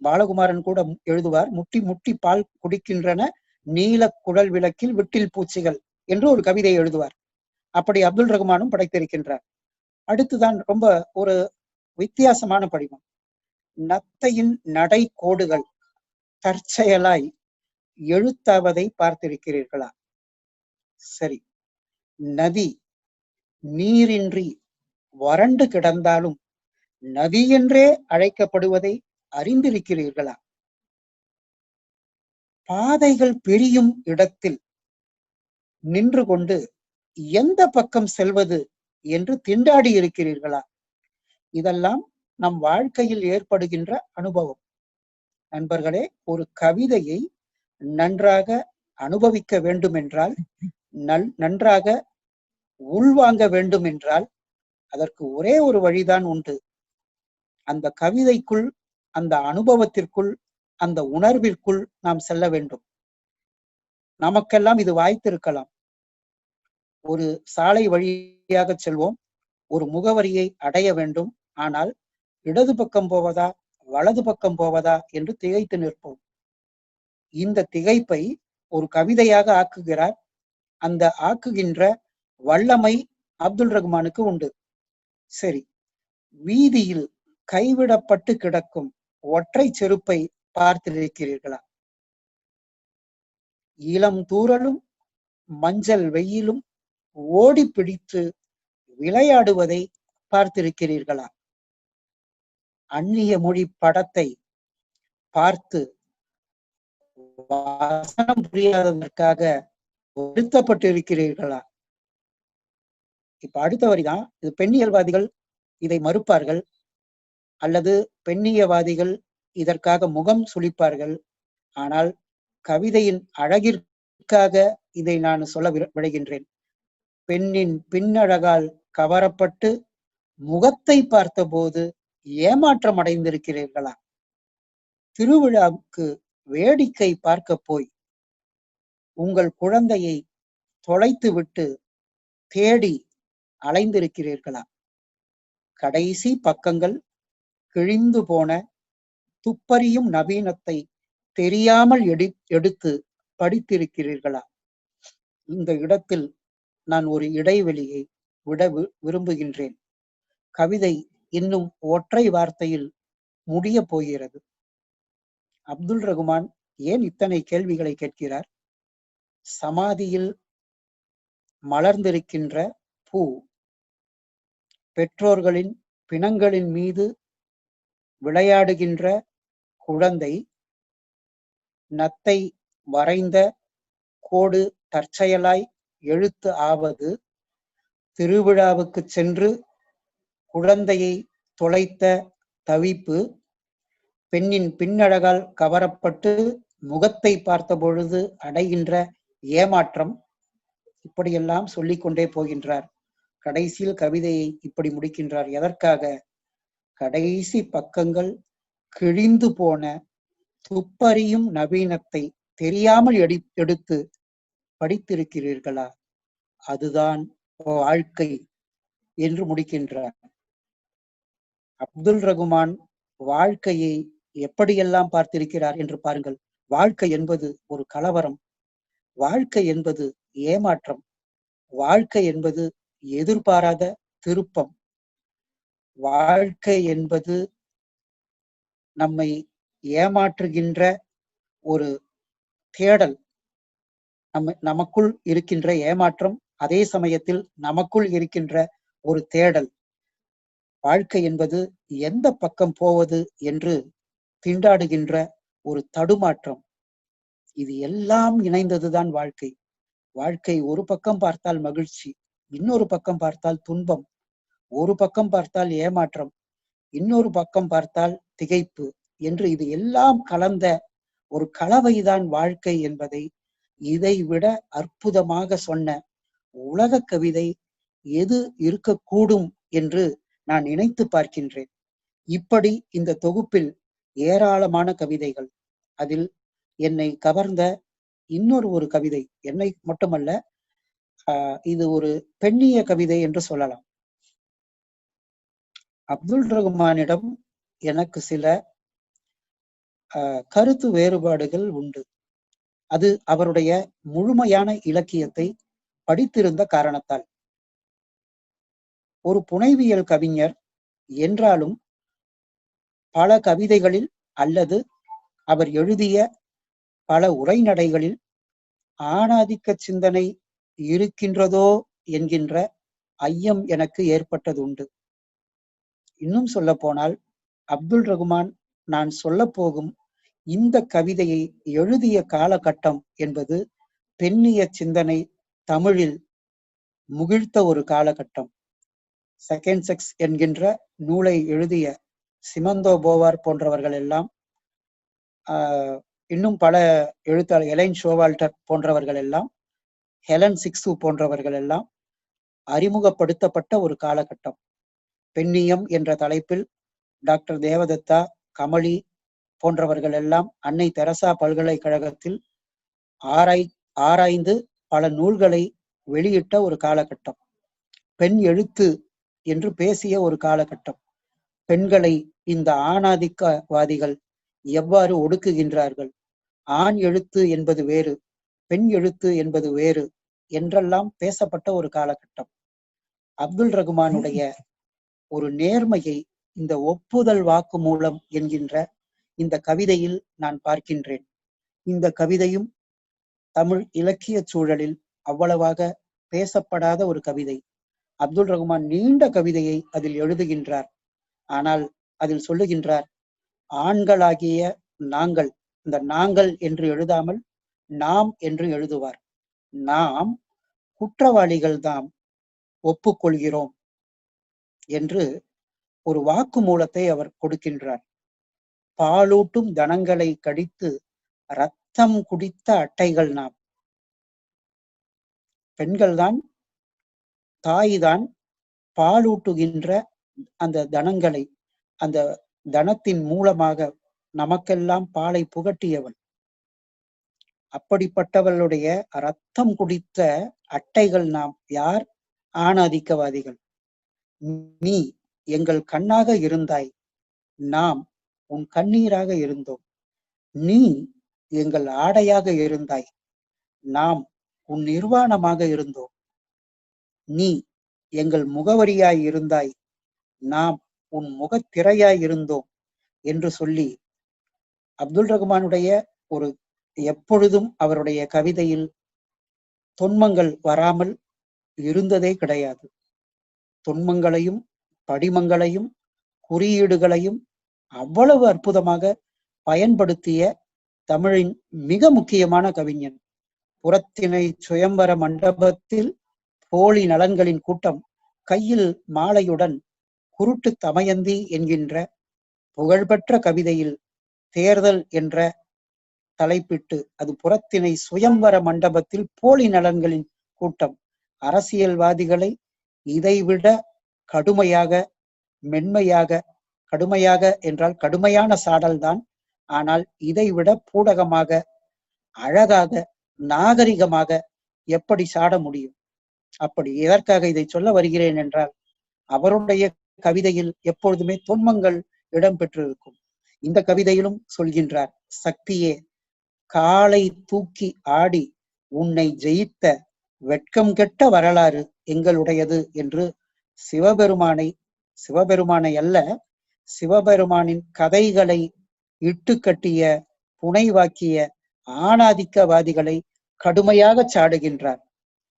பாலகுமாரன் கூட எழுதுவார், முட்டி முட்டி பால் குடிக்கின்றன நீல குழல் விளக்கில் விட்டில் பூச்சிகள் என்று ஒரு கவிதை எழுதுவார். அப்படி அப்துல் ரகுமானும் படைத்திருக்கின்றார். அடுத்துதான் ரொம்ப ஒரு வித்தியாசமான படிவம். நத்தையின் நடை கோடுகள் தற்செயலாய் எழுத்தாவதை பார்த்திருக்கிறீர்களா? சரி, நதி நீரின்றி வறண்டு கிடந்தாலும் நதி என்றே அழைக்கப்படுவதை அறிந்திருக்கிறீர்களா? பாதைகள் பிரியும் இடத்தில் நின்று கொண்டு எந்த பக்கம் செல்வது என்று திண்டாடி இருக்கிறீர்களா? இதெல்லாம் நம் வாழ்க்கையில் ஏற்படுகின்ற அனுபவம். நண்பர்களே, ஒரு கவிதையை நன்றாக அனுபவிக்க வேண்டும் என்றால், நன்றாக உள்வாங்க வேண்டும் என்றால், அதற்கு ஒரே ஒரு வழிதான் உண்டு. அந்த கவிதைக்குள், அந்த அனுபவத்திற்குள், அந்த உணர்விற்குள் நாம் செல்ல வேண்டும். நமக்கெல்லாம் இது வாய்த்திருக்கலாம். ஒரு சாலை வழியாக செல்வோம், ஒரு முகவரியை அடைய வேண்டும். ஆனால் இடது பக்கம் போவதா வலது பக்கம் போவதா என்று திகைத்து நிற்போம். இந்த திகைப்பை ஒரு கவிதையாக ஆக்குகிறார். அந்த ஆக்குகின்ற வல்லமை அப்துல் ரகுமானுக்கு உண்டு. சரி, வீதியில் கைவிடப்பட்டு கிடக்கும் ஒற்றை செருப்பை பார்த்திருக்கிறீர்களா? இளம் தூறலும் மஞ்சள் வெயிலும் ஓடி பிடித்து விளையாடுவதை பார்த்திருக்கிறீர்களா? அந்நிய மொழி படத்தை பார்த்து வசனம் புரியாததற்காக வருத்தப்பட்டு இருக்கிறீர்களா? இப்ப அடுத்த வரிதான். இது பெண்ணியல்வாதிகள் இதை மறுப்பார்கள், அல்லது பெண்ணியவாதிகள் இதற்காக முகம் சுளிப்பார்கள். ஆனால் கவிதையின் அழகிற்காக இதை நான் சொல்ல விளைகின்றேன். பெண்ணின் பின்னழகால் கவரப்பட்டு முகத்தை பார்த்தபோது ஏமாற்றம் அடைந்திருக்கிறீர்களா? திருவிழாவுக்கு வேடிக்கை பார்க்க போய் உங்கள் குழந்தையை தொலைத்துவிட்டு தேடி அலைந்திருக்கிறீர்களா? கடைசி பக்கங்கள் கிழிந்து போன துப்பறியும் நவீனத்தை தெரியாமல் எடுத்து படித்திருக்கிறீர்களா? இந்த இடத்தில் நான் ஒரு இடைவெளியை விட விரும்புகின்றேன். கவிதை இன்னும் ஒற்றை வார்த்தையில் முடிய போகிறது. அப்துல் ரகுமான் ஏன் இத்தனை கேள்விகளை கேட்கிறார்? சமாதியில் மலர்ந்திருக்கின்ற பூ, பெற்றோர்களின் பிணங்களின் மீது விளையாடுகின்ற குழந்தை, நத்தை வரைந்த கோடு தற்செயலாய் எழுத்து ஆவது, திருவிழாவுக்கு சென்று குழந்தையை தொலைத்த தவிப்பு, பெண்ணின் பின்னழகால் கவரப்பட்டு முகத்தை பார்த்த பொழுது அடைகின்ற ஏமாற்றம், இப்படியெல்லாம் சொல்லிக்கொண்டே போகின்றார். கடைசியில் கவிதையை இப்படி முடிக்கின்றார். எதற்காக? கடைசி பக்கங்கள் கிழிந்து போன துப்பறியும் நவீனத்தை தெரியாமல் எடுத்து படித்திருக்கிறீர்களா? அதுதான் வாழ்க்கை என்று முடிக்கின்றார். அப்துல் ரகுமான் வாழ்க்கையை எப்படியெல்லாம் பார்த்திருக்கிறார் என்று பாருங்கள். வாழ்க்கை என்பது ஒரு கலவரம், வாழ்க்கை என்பது ஏமாற்றம், வாழ்க்கை என்பது எதிர்பாராத திருப்பம், வாழ்க்கை என்பது நம்மை ஏமாற்றுகின்ற ஒரு தேடல், நமக்குள் இருக்கின்ற ஏமாற்றம், அதே சமயத்தில் நமக்குள் இருக்கின்ற ஒரு தேடல். வாழ்க்கை என்பது எந்த பக்கம் போவது என்று திண்டாடுகின்ற ஒரு தடுமாற்றம். இது எல்லாம் இணைந்ததுதான் வாழ்க்கை. வாழ்க்கை ஒரு பக்கம் பார்த்தால் மகிழ்ச்சி, இன்னொரு பக்கம் பார்த்தால் துன்பம், ஒரு பக்கம் பார்த்தால் ஏமாற்றம், இன்னொரு பக்கம் பார்த்தால் திகைப்பு என்று இது எல்லாம் கலந்த ஒரு கலவைதான் வாழ்க்கை என்பதை இதை விட அற்புதமாக சொன்ன உலக கவிதை எது இருக்கக்கூடும் என்று நான் நினைத்து பார்க்கின்றேன். இப்படி இந்த தொகுப்பில் ஏராளமான கவிதைகள். அதில் என்னை கவர்ந்த இன்னொரு கவிதை, என்னை மட்டுமல்ல, இது ஒரு பெண்ணிய கவிதை என்று சொல்லலாம். அப்துல் ரகுமானிடம் எனக்கு சில கருத்து வேறுபாடுகள் உண்டு. அது அவருடைய முழுமையான இலக்கியத்தை படித்திருந்த காரணத்தால். ஒரு புனைவியல் கவிஞர் என்றாலும் பல கவிதைகளில் அல்லது அவர் எழுதிய பல உரைநடைகளில் ஆணாதிக்க சிந்தனை இருக்கின்றதோ என்கின்ற ஐயம் எனக்கு ஏற்பட்டது உண்டு. இன்னும் சொல்ல போனால் அப்துல் ரகுமான் நான் சொல்ல போகும் இந்த கவிதையை எழுதிய காலகட்டம் என்பது பெண்ணிய சிந்தனை தமிழில் முகிழ்த்த ஒரு காலகட்டம். செகண்ட் செக்ஸ் என்கின்ற நூலை எழுதிய சிமந்தோ போவார் போன்றவர்கள் எல்லாம், இன்னும் பல எழுத்தாளர் எலைன் ஷோவால்டர் போன்றவர்கள் எல்லாம், ஹெலன் சிக்ஸு போன்றவர்கள் எல்லாம் அறிமுகப்படுத்தப்பட்ட ஒரு காலகட்டம். பெண்ணியம் என்ற தலைப்பில் டாக்டர் தேவதத்தா, கமலி போன்றவர்கள் எல்லாம் அன்னை தெரசா பல்கலைக்கழகத்தில் ஆராய்ந்து பல நூல்களை வெளியிட்ட ஒரு காலகட்டம். பெண் எழுத்து என்று பேசிய ஒரு காலகட்டம். பெண்களை இந்த ஆணாதிக்கவாதிகள் எவ்வாறு ஒடுக்குகின்றார்கள், ஆண் எழுத்து என்பது வேறு, பெண் எழுத்து என்பது வேறு என்றெல்லாம் பேசப்பட்ட ஒரு காலகட்டம். அப்துல் ரகுமானுடைய ஒரு நேர்மையை இந்த ஒப்புதல் வாக்கு மூலம் என்கின்ற இந்த கவிதையில் நான் பார்க்கின்றேன். இந்த கவிதையும் தமிழ் இலக்கிய சூழலில் அவ்வளவாக பேசப்படாத ஒரு கவிதை. அப்துல் ரஹ்மான் நீண்ட கவிதையை அதில் எழுதுகின்றார். ஆனால் அதில் சொல்லுகின்றார், ஆண்களாகிய நாங்கள், இந்த நாங்கள் என்று எழுதாமல் நாம் என்று எழுதுவார். நாம் குற்றவாளிகள் தாம், ஒப்புக்கொள்கிறோம் என்று ஒரு வாக்குமூலத்தை அவர் கொடுக்கின்றார். பாலூட்டும் தனங்களை கடித்து ரத்தம் குடித்த அட்டைகள் நாம். பெண்கள்தான், தாய்தான் பாலூட்டுகின்ற அந்த தனங்களை, அந்த தனத்தின் மூலமாக நமக்கெல்லாம் பாலை புகட்டியவள். அப்படிப்பட்டவளுடைய ரத்தம் குடித்த அட்டைகள் நாம். யார்? ஆணாதிக்கவாதிகள். நீ எங்கள் கண்ணாக இருந்தாய், நாம் உன் கண்ணீராக இருந்தோம். நீ எங்கள் ஆடையாக இருந்தாய், நாம் உன் நிர்வாணமாக இருந்தோம். நீ எங்கள் முகவரியாய் இருந்தாய், நாம் உன் முகத்திரையாய் இருந்தோம் என்று சொல்லி அப்துல் ரஹ்மானுடைய ஒரு எப்பொழுதும் அவருடைய கவிதையில் தொன்மங்கள் வராமல் இருந்ததே கிடையாது. தொன்மங்களையும் படிமங்களையும் குறியீடுகளையும் அவ்வளவு அற்புதமாக பயன்படுத்திய தமிழின் மிக முக்கியமான கவிஞன். புறத்திணை சுயம்பர மண்டபத்தில் போலி நலன்களின் கூட்டம் கையில் மாலையுடன் குருட்டு தமயந்தி என்கின்ற புகழ்பெற்ற கவிதையில் தேர்தல் என்ற தலைப்பிட்டு, அது புறத்திணை சுயம்பர மண்டபத்தில் போலி நலன்களின் கூட்டம். அரசியல்வாதிகளை இதைவிட கடுமையாக, மென்மையாக, கடுமையாக என்றால் கடுமையான சாடல்தான், ஆனால் இதைவிட பூடகமாக, அழகாக, நாகரிகமாக எப்படி சாட முடியும்? அப்படி எதற்காக இதை சொல்ல வருகிறேன் என்றால், அவருடைய கவிதையில் எப்பொழுதுமே தொன்மங்கள் இடம்பெற்றிருக்கும். இந்த கவிதையிலும் சொல்கின்றார், சக்தியே, காலை தூக்கி ஆடி உன்னை ஜெயித்த வெட்கம் கெட்ட வரலாறு எங்களுடையது என்று சிவபெருமானை அல்ல, சிவபெருமானின் கதைகளை இட்டு கட்டிய, புனைவாக்கிய ஆணாதிக்கவாதிகளை கடுமையாக சாடுகின்றார்.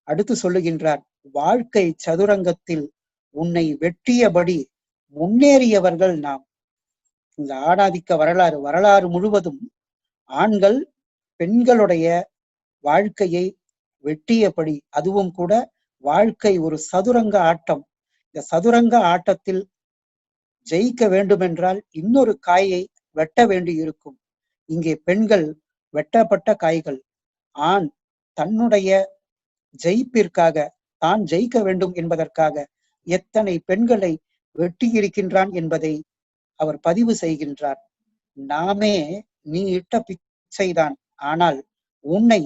அடுத்து சொல்லுகின்றார், வாழ்க்கை சதுரங்கத்தில் உன்னை வெட்டியபடி முன்னேறியவர்கள் நாம். இந்த ஆணாதிக்க வரலாறு முழுவதும் ஆண்கள் பெண்களுடைய வாழ்க்கையை வெட்டியபடி, அதுவும் கூட வாழ்க்கை ஒரு சதுரங்க ஆட்டம். இந்த சதுரங்க ஆட்டத்தில் ஜெயிக்க வேண்டுமென்றால் இன்னொரு காயை வெட்ட வேண்டி இருக்கும். இங்கே பெண்கள் வெட்டப்பட்ட காய்கள். ஆண் தன்னுடைய ஜெயிப்பிற்காக, தான் ஜெயிக்க வேண்டும் என்பதற்காக எத்தனை பெண்களை வெட்டியிருக்கின்றான் என்பதை அவர் பதிவு செய்கின்றார். நாமே நீ இட்ட பிச்சைதான், ஆனால் உன்னை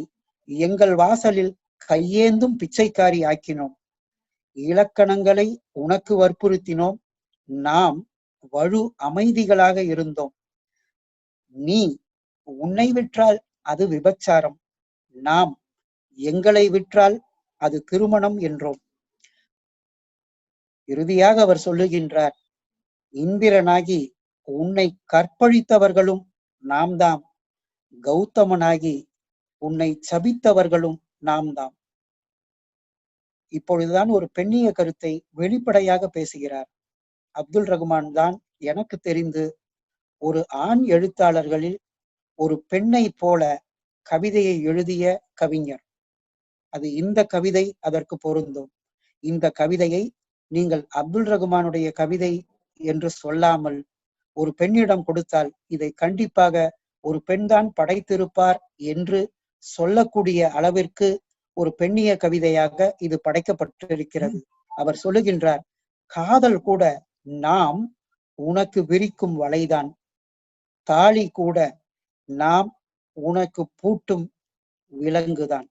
எங்கள் வாசலில் கையேந்தும் பிச்சைக்காரி ஆக்கினோம். இலக்கணங்களை உனக்கு வற்புறுத்தினோம், நாம் வலு அமைதிகளாக இருந்தோம். நீ உன்னை விற்றால் அது விபச்சாரம், நாம் எங்களை விற்றால் அது திருமணம் என்றோம். இறுதியாக அவர் சொல்லுகின்றார், இந்திரனாகி உன்னை கற்பழித்தவர்களும் நாம் தாம், கௌதமனாகி உன்னை சபித்தவர்களும் நாம் தாம். இப்பொழுதுதான் ஒரு பெண்ணிய கருத்தை வெளிப்படையாக பேசுகிறார். அப்துல் ரஹ்மான் தான் எனக்கு தெரிந்து ஒரு ஆண் எழுத்தாளர்களில் ஒரு பெண்ணை போல கவிதையை எழுதிய கவிஞர். அது இந்த கவிதை அதற்கு பொருந்தும். இந்த கவிதையை நீங்கள் அப்துல் ரஹ்மானுடைய கவிதை என்று சொல்லாமல் ஒரு பெண்ணிடம் கொடுத்தால் இதை கண்டிப்பாக ஒரு பெண்தான் படைத்திருப்பார் என்று சொல்லக்கூடிய அளவிற்கு ஒரு பெண்ணிய கவிதையாக இது படைக்கப்பட்டிருக்கிறது. அவர் சொல்லுகின்றார், காதல் கூட நாம் உனக்கு விரிக்கும் வலைதான், தாலி கூட நாம் உனக்கு பூட்டும் விலங்குதான்.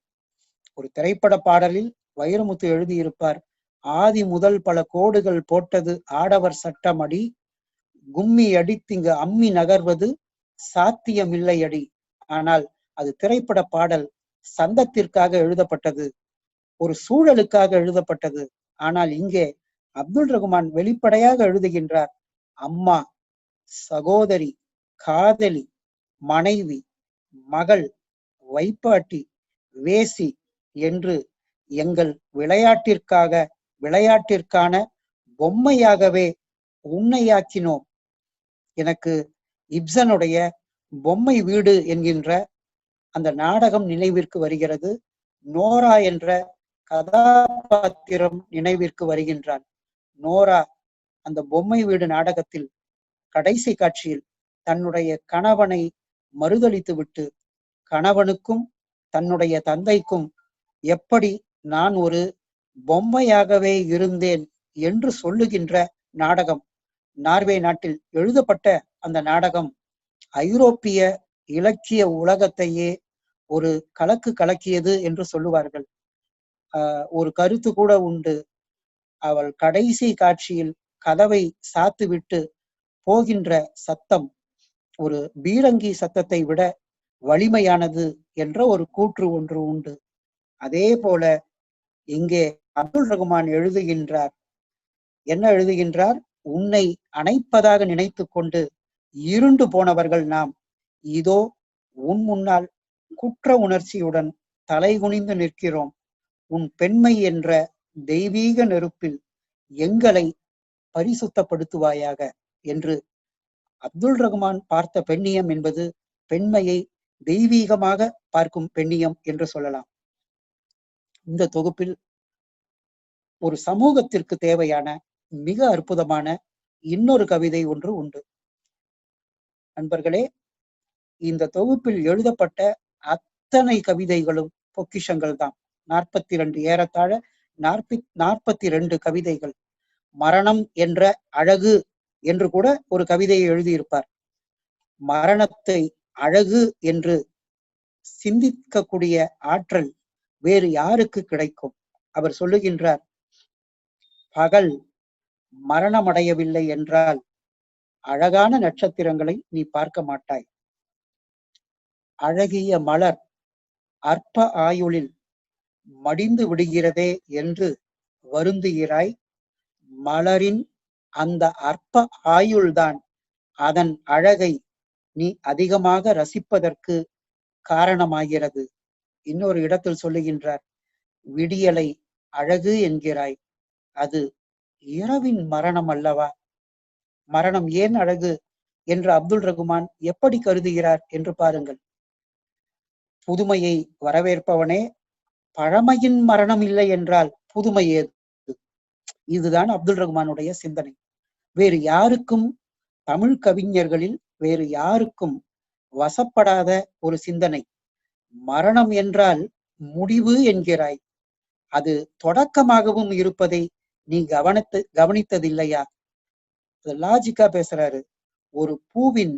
ஒரு திரைப்பட பாடலில் வைரமுத்து எழுதியிருப்பார், ஆதி முதல் பல கோடுகள் போட்டது ஆடவர் சட்டமடி, கும்மி அடித்திங்கு அம்மி நகர்வது சாத்தியமில்லை அடி. ஆனால் அது திரைப்பட பாடல், சந்தத்திற்காக எழுதப்பட்டது, ஒரு சூழலுக்காக எழுதப்பட்டது. ஆனால் இங்கே அப்துல் ரஹ்மான் வெளிப்படையாக எழுதுகின்றார், அம்மா, சகோதரி, காதலி, மனைவி, மகள், வைப்பாட்டி, வேசி என்று எங்கள் விளையாட்டிற்காக விளையாட்டிற்கான பொம்மையாகவே உன்னையாக்கினோம். எனக்கு இப்சனுடைய பொம்மை வீடு என்கின்ற அந்த நாடகம் நினைவிற்கு வருகிறது. நோரா என்ற கதாபாத்திரம் நினைவிற்கு வருகின்றான். நோரா அந்த பொம்மை வீடு நாடகத்தில் கடைசி காட்சியில் தன்னுடைய கணவனை மறுதலித்து விட்டு கணவனுக்கும் தன்னுடைய தந்தைக்கும் எப்படி நான் ஒரு பொம்மையாகவே இருந்தேன் என்று சொல்லுகின்ற நாடகம். நார்வே நாட்டில் எழுதப்பட்ட அந்த நாடகம் ஐரோப்பிய இலக்கிய உலகத்தையே ஒரு கலக்கு கலக்கியது என்று சொல்லுவார்கள். ஒரு கருத்து கூட உண்டு. அவள் கடைசி காட்சியில் கதவை சாத்துவிட்டு போகின்ற சத்தம் ஒரு பீரங்கி சத்தத்தை விட வலிமையானது என்ற ஒரு கூற்று ஒன்று உண்டு. அதே போல இங்கே அப்துல் ரகுமான் எழுதுகின்றார். என்ன எழுதுகின்றார்? உன்னை அணைப்பதாக நினைத்து கொண்டு இருண்டு போனவர்கள் நாம் இதோ உன் முன்னால் குற்ற உணர்ச்சியுடன் தலை குனிந்து நிற்கிறோம். உன் பெண்மை என்ற தெய்வீக நெருப்பில் எங்களை பரிசுத்தப்படுத்துவாயாக என்று அப்துல் ரகுமான் பார்த்த பெண்ணியம் என்பது பெண்மையை தெய்வீகமாக பார்க்கும் பெண்ணியம் என்று சொல்லலாம். இந்த தொகுப்பில் ஒரு சமூகத்திற்கு தேவையான மிக அற்புதமான இன்னொரு கவிதை ஒன்று உண்டு. நண்பர்களே, இந்த தொகுப்பில் எழுதப்பட்ட அத்தனை கவிதைகளும் பொக்கிஷங்கள் தான். 42 ஏறத்தாழ 42 கவிதைகள். மரணம் என்ற அழகு என்று கூட ஒரு கவிதையை எழுதியிருப்பார். மரணத்தை அழகு என்று சிந்திக்கக்கூடிய ஆற்றல் வேறு யாருக்கு கிடைக்கும்? அவர் சொல்லுகின்றார், பகல் மரணமடையவில்லை என்றால் அழகான நட்சத்திரங்களை நீ பார்க்க மாட்டாய். அழகிய மலர் அற்ப ஆயுளில் மடிந்து விடுகிறதே என்று வருந்துகிறாய். மலரின் அந்த அற்ப ஆயுள்தான் அதன் அழகை நீ அதிகமாக ரசிப்பதற்கு காரணமாகிறது. இன்னொரு இடத்தில் சொல்லுகின்றார், விடியலை அழகு என்கிறாய், அது இரவின் மரணம் அல்லவா? மரணம் ஏன் அழகு என்று அப்துல் ரகுமான் எப்படி கருதுகிறார் என்று பாருங்கள். புதுமையை வரவேற்பவனே, பழமையின் மரணம் இல்லை என்றால் புதுமை ஏது? இதுதான் அப்துல் ரகுமானுடைய சிந்தனை. வேறு யாருக்கும், தமிழ் கவிஞர்களில் வேறு யாருக்கும் வசப்படாத ஒரு சிந்தனை. மரணம் என்றால் முடிவு என்கிறாய், அது தொடக்கமாகவும் இருப்பதை நீ கவனித்ததில்லையா? லாஜிக்கா பேசுறாரு. ஒரு பூவின்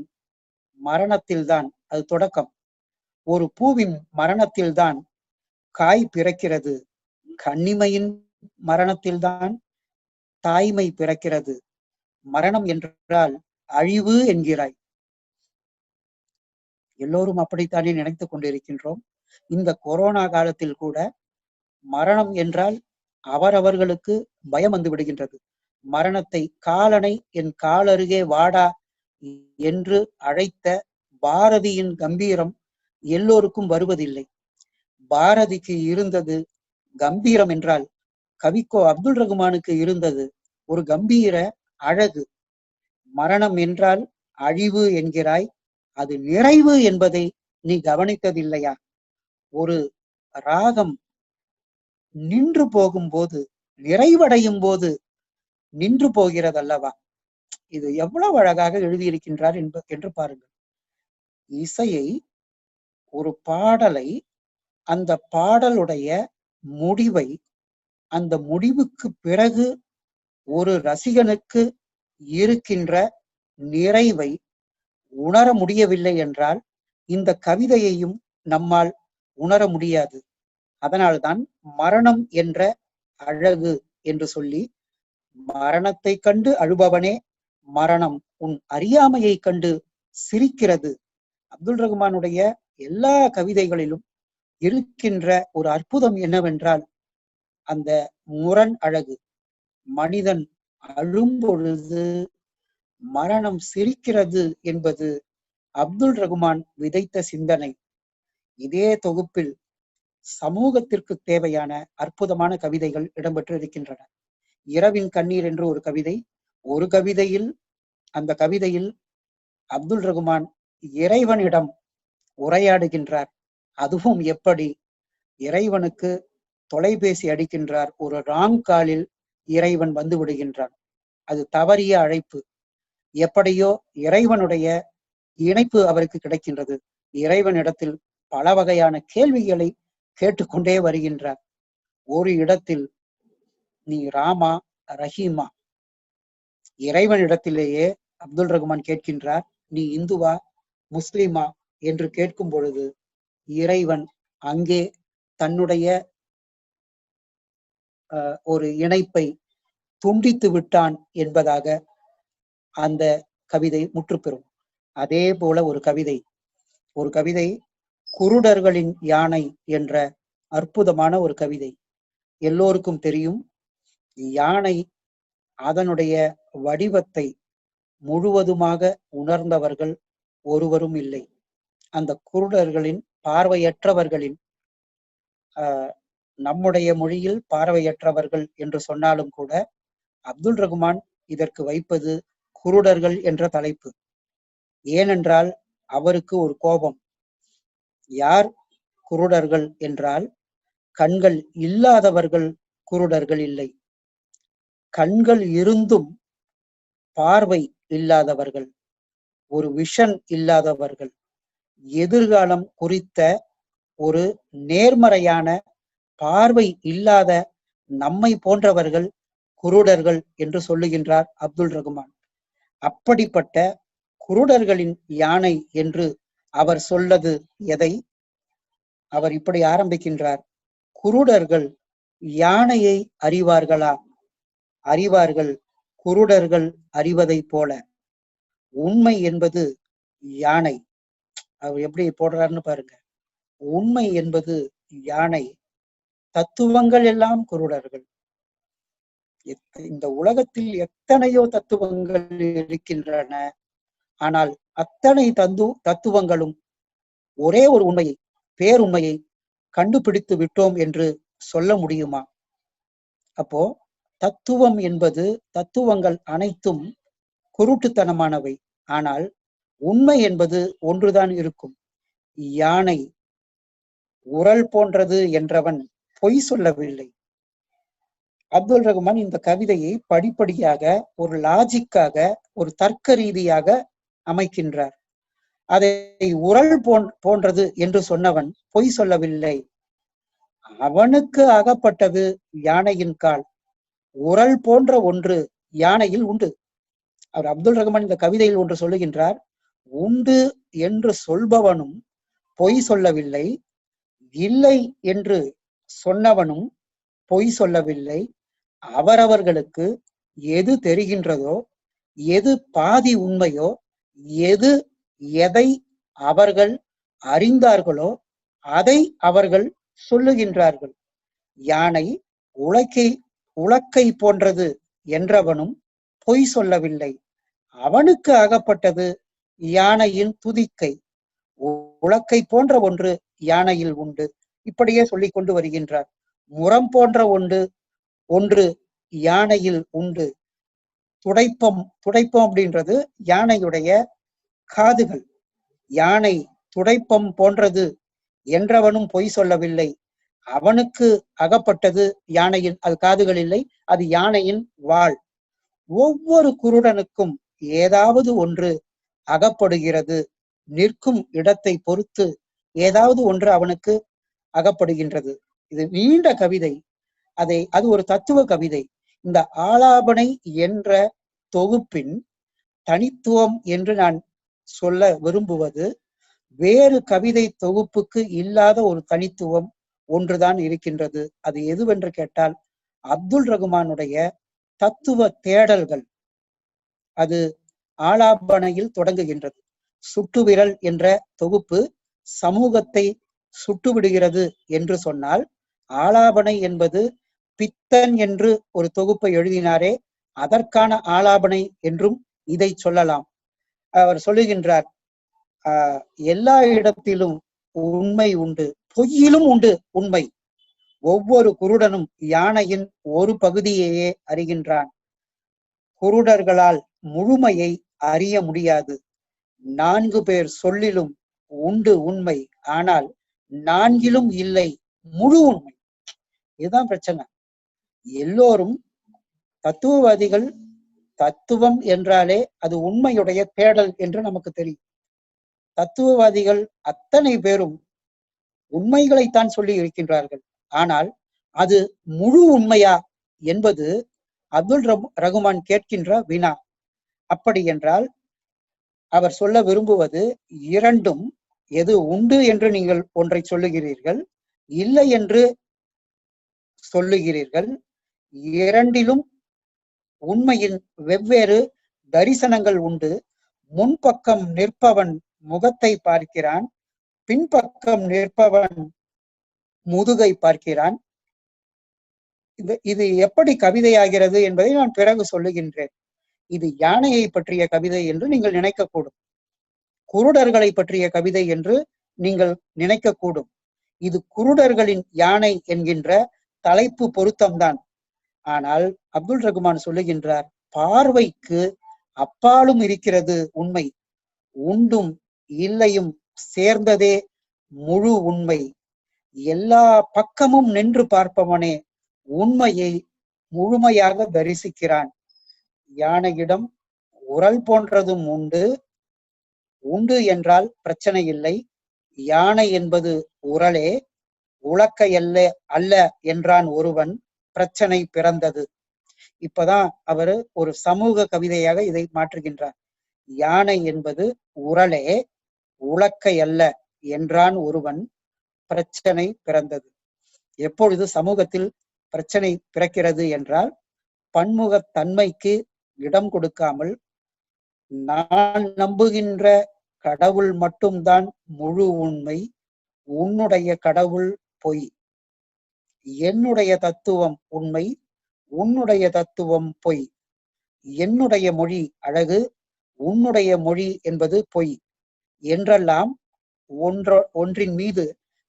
மரணத்தில்தான் அது தொடக்கம். ஒரு பூவின் மரணத்தில்தான் காய் பிறக்கிறது. கன்னிமையின் மரணத்தில்தான் தாய்மை பிறக்கிறது. மரணம் என்றால் அழிவு என்கிறாய். எல்லோரும் அப்படித்தானே நினைத்துக் கொண்டிருக்கின்றோம். இந்த கொரோனா காலத்தில் கூட மரணம் என்றால் அவரவர்களுக்கு பயம் வந்து விடுகின்றது. மரணத்தை காலனை என் காலருகே வாடா என்று அழைத்த பாரதியின் கம்பீரம் எல்லோருக்கும் வருவதில்லை. பாரதிக்கு இருந்தது கம்பீரம் என்றால் கவிக்கோ அப்துல் ரகுமானுக்கு இருந்தது ஒரு கம்பீர அழகு. மரணம் என்றால் அழிவு என்கிறாய், அது நிறைவு என்பதை நீ கவனித்ததில்லையா? ஒரு ராகம் நின்று போகும்போது, நிறைவடையும் போது நின்று போகிறது அல்லவா? இது எவ்வளவு அழகாக எழுதியிருக்கின்றார் என்று பாருங்கள். இசையை, ஒரு பாடலை, அந்த பாடலுடைய முடிவை, அந்த முடிவுக்கு பிறகு ஒரு ரசிகனுக்கு இருக்கின்ற நிறைவை உணர முடியவில்லை என்றால் இந்த கவிதையையும் நம்மால் உணர முடியாது. அதனால்தான் மரணம் என்ற அழகு என்று சொல்லி, மரணத்தை கண்டு அழுபவனே, மரணம் உன் அறியாமையை கண்டு சிரிக்கிறது. அப்துல் ரகுமானுடைய எல்லா கவிதைகளிலும் இருக்கின்ற ஒரு அற்புதம் என்னவென்றால் அந்த முரண் அழகு. மனிதன் அழும் பொழுது மரணம் சிரிக்கிறது என்பது அப்துல் ரகுமான் விதைத்த சிந்தனை. இதே தொகுப்பில் சமூகத்திற்கு தேவையான அற்புதமான கவிதைகள் இடம்பெற்று இருக்கின்றன. இரவின் கண்ணீர் என்று ஒரு கவிதை. ஒரு கவிதையில், அந்த கவிதையில் அப்துல் ரகுமான் இறைவனிடம் உரையாடுகின்றார். அதுவும் எப்படி? இறைவனுக்கு தொலைபேசி அடிக்கின்றார். ஒரு ராங் காலில் இறைவன் வந்து விடுகின்றான். அது தவறிய அழைப்பு. எப்படியோ இறைவனுடைய இணைப்பு அவருக்கு கிடைக்கின்றது. இறைவனிடத்தில் பல வகையான கேள்விகளை கேட்டுக்கொண்டே வருகின்றார். ஒரு இடத்தில், நீ ராமா ரஹீமா? இறைவனிடத்திலேயே அப்துல் ரகுமான் கேட்கின்றார், நீ இந்துவா முஸ்லிமா என்று கேட்கும் பொழுது இறைவன் அங்கே தன்னுடைய ஒரு இணைப்பை துண்டித்து விட்டான் என்பதாக அந்த கவிதை முற்றுப்பெறும். அதே போல ஒரு கவிதை குருடர்களின் யானை என்ற அற்புதமான ஒரு கவிதை. எல்லோருக்கும் தெரியும், யானை அதனுடைய வடிவத்தை முழுவதுமாக உணர்ந்தவர்கள் ஒருவரும் இல்லை. அந்த குருடர்களின், பார்வையற்றவர்களின், நம்முடைய மொழியில் பார்வையற்றவர்கள் என்று சொன்னாலும் கூட அப்துல் ரகுமான் இதற்கு வைப்பது குருடர்கள் என்ற தலைப்பு. ஏனென்றால் அவருக்கு ஒரு கோபம். யார் குருடர்கள் என்றால், கண்கள் இல்லாதவர்கள் குருடர்கள் இல்லை, கண்கள் இருந்தும் பார்வை இல்லாதவர்கள், ஒரு விஷன் இல்லாதவர்கள், எதிர்காலம் குறித்த ஒரு நேர்மறையான பார்வை இல்லாத நம்மை போன்றவர்கள் குருடர்கள் என்று சொல்லுகின்றார் அப்துல் ரகுமான். அப்படிப்பட்ட குருடர்களின் யானை என்று அவர் சொல்லது எதை? அவர் இப்படி ஆரம்பிக்கின்றார், குருடர்கள் யானையை அறிவார்களா? அறிவார்கள், குருடர்கள் அறிவதை போல. உண்மை என்பது யானை. அவர் எப்படி போடுறாருன்னு பாருங்க. உண்மை என்பது யானை, தத்துவங்கள் எல்லாம் குருடர்கள். இந்த உலகத்தில் எத்தனையோ தத்துவங்கள் இருக்கின்றன. ஆனால் அத்தனை தத்துவங்களும் ஒரே ஒரு உண்மையை, பேருண்மையை கண்டுபிடித்து விட்டோம் என்று சொல்ல முடியுமா? அப்போ தத்துவம் என்பது, தத்துவங்கள் அனைத்தும் குருட்டுத்தனமானவை. ஆனால் உண்மை என்பது ஒன்றுதான் இருக்கும். யானை உரல் போன்றது என்றவன் பொய் சொல்லவில்லை. அப்துல் ரகுமான் இந்த கவிதையை படிப்படியாக, ஒரு லாஜிக்காக, ஒரு தர்க்க ரீதியாக அமைக்கின்றார். அதை உரல் போன்றது என்று சொன்னவன் பொய் சொல்லவில்லை. அவனுக்கு அகப்பட்டது யானையின் கால். உரல் போன்ற ஒன்று யானையில் உண்டு. அவர் அப்துல் ரகுமான் இந்த கவிதையில் ஒன்று சொல்லுகின்றார், உண்டு என்று சொல்பவனும் பொய் சொல்லவில்லை, இல்லை என்று சொன்னவனும் பொய் சொல்லவில்லை. அவரவர்களுக்கு எது தெரிகின்றதோ, எது பாதி உண்மையோ, எதை அவர்கள் அறிந்தார்களோ அதை அவர்கள் சொல்லுகின்றார்கள். யானை உலக்கை போன்றது என்றவனும் பொய் சொல்லவில்லை. அவனுக்கு அகப்பட்டது யானையின் துதிக்கை. உலக்கை போன்ற ஒன்று யானையில் உண்டு. இப்படியே சொல்லிக் கொண்டு வருகின்றார். முரம் போன்ற ஒன்று யானையில் உண்டு. துடைப்பம் அப்படின்றது யானையுடைய காதுகள். யானை துடைப்பம் போன்றது என்றவனும் பொய் சொல்லவில்லை. அவனுக்கு அகப்பட்டது யானையின், அது காதுகள் இல்லை, அது யானையின் வாள். ஒவ்வொரு குருடனுக்கும் ஏதாவது ஒன்று அகப்படுகிறது. நிற்கும் இடத்தை பொறுத்து ஏதாவது ஒன்று அவனுக்கு அகப்படுகின்றது. இது நீண்ட கவிதை. அது ஒரு தத்துவ கவிதை. இந்த ஆலாபனை என்ற தொகுப்பின் தனித்துவம் என்று நான் சொல்ல விரும்புவது, வேறு கவிதை தொகுப்புக்கு இல்லாத ஒரு தனித்துவம் ஒன்றுதான் இருக்கின்றது. அது எதுவென்று கேட்டால், அப்துல் ரகுமானுடைய தத்துவ தேடல்கள். அது ஆலாபனையில் தொடங்குகின்றது. சுட்டுவிரல் என்ற தொகுப்பு சமூகத்தை சுட்டுவிடுகிறது என்று சொன்னால், ஆலாபனை என்பது பித்தன் என்று ஒரு தொகுப்பை எழுதினாரே, அதற்கான ஆலாபனை என்றும் இதை சொல்லலாம். அவர் சொல்லுகின்றார், எல்லா இடத்திலும் உண்மை உண்டு, பொய்யிலும் உண்டு உண்மை. ஒவ்வொரு குருடனும் யானையின் ஒரு பகுதியையே அறிகின்றான். குருடர்களால் முழுமையை அறிய முடியாது. 4 பேர் சொல்லிலும் உண்டு உண்மை, ஆனால் 4லும் இல்லை முழு உண்மை. இதுதான் பிரச்சனை. எல்லோரும் தத்துவவாதிகள். தத்துவம் என்றாலே அது உண்மையுடைய தேடல் என்று நமக்கு தெரியும். தத்துவவாதிகள் அத்தனை பேரும் உண்மைகளைத்தான் சொல்லி இருக்கின்றார்கள். ஆனால் அது முழு உண்மையா என்பது அப்துல் ரகுமான் கேட்கின்ற வினா. அப்படி என்றால் அவர் சொல்ல விரும்புவது, இரண்டும், எது உண்டு என்று நீங்கள் ஒன்றை சொல்லுகிறீர்கள், இல்லை என்று சொல்லுகிறீர்கள், இரண்டிலும் உண்மையின் வெவ்வேறு தரிசனங்கள் உண்டு. முன்பக்கம் நிற்பவன் முகத்தை பார்க்கிறான், பின்பக்கம் நிற்பவன் முதுகை பார்க்கிறான். இது எப்படி கவிதையாகிறது என்பதை நான் பிறகு சொல்லுகின்றேன். இது யானையை பற்றிய கவிதை என்று நீங்கள் நினைக்கக்கூடும். குருடர்களை பற்றிய கவிதை என்று நீங்கள் நினைக்கக்கூடும். இது குருடர்களின் யானை என்கின்ற தலைப்பு பொருத்தம்தான். ஆனால் அப்துல் ரகுமான் சொல்லுகின்றார், பார்வைக்கு அப்பாலும் இருக்கிறது உண்மை. உண்டும் இல்லையும் சேர்ந்ததே முழு உண்மை. எல்லா பக்கமும் நின்று பார்ப்பவனே உண்மையை முழுமையாக தரிசிக்கிறான். யானையிடம் உரல் போன்றதும் உண்டு. உண்டு என்றால் பிரச்சனை இல்லை. யானை என்பது உரலே, உலக்கை அல்ல என்றான் ஒருவன், பிரச்சனை பிறந்தது. இப்பதான் அவரு ஒரு சமூக கவிதையாக இதை மாற்றுகின்றார். யானை என்பது உரலே, உலக்கை அல்ல என்றான் ஒருவன், பிரச்சனை பிறந்தது. எப்பொழுது சமூகத்தில் பிரச்சனை பிறக்கிறது என்றால், பன்முகத்தன்மைக்கு இடம் கொடுக்காமல், நான் நம்புகின்ற கடவுள் மட்டும்தான் முழு உண்மை, உன்னுடைய கடவுள் பொய், என்னுடைய தத்துவம் உண்மை, உன்னுடைய தத்துவம் பொய், என்னுடைய மொழி அழகு, உன்னுடைய மொழி என்பது பொய் என்றெல்லாம் ஒன்றின் மீது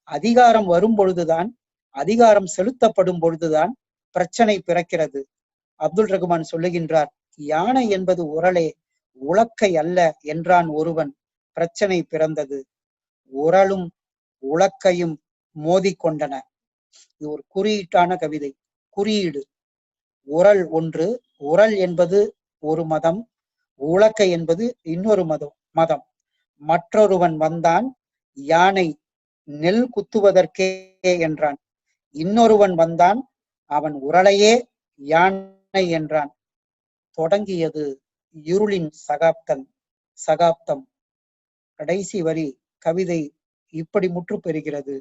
அதிகாரம் வரும் பொழுதுதான், அதிகாரம் செலுத்தப்படும் பொழுதுதான் பிரச்சனை பிறக்கிறது. அப்துல் ரகுமான் சொல்லுகின்றார், யானை என்பது உரலே, உலக்கை அல்ல என்றான் ஒருவன், பிரச்சனை பிறந்தது. உரலும் உலக்கையும் மோதிக்கொண்டன. இது ஒரு குறியீட்டான கவிதை. குறியீடு. உரல் ஒன்று, உரல் என்பது ஒரு மதம், உலக்கை என்பது இன்னொரு மதம். மற்றொருவன் வந்தான், யானை நெல் குத்துவதற்கே என்றான். இன்னொருவன் வந்தான், அவன் உரலையே யானை என்றான். தொடங்கியது இருளின் சகாப்தம். கடைசி வரி கவிதை இப்படி முற்று பெறுகிறது,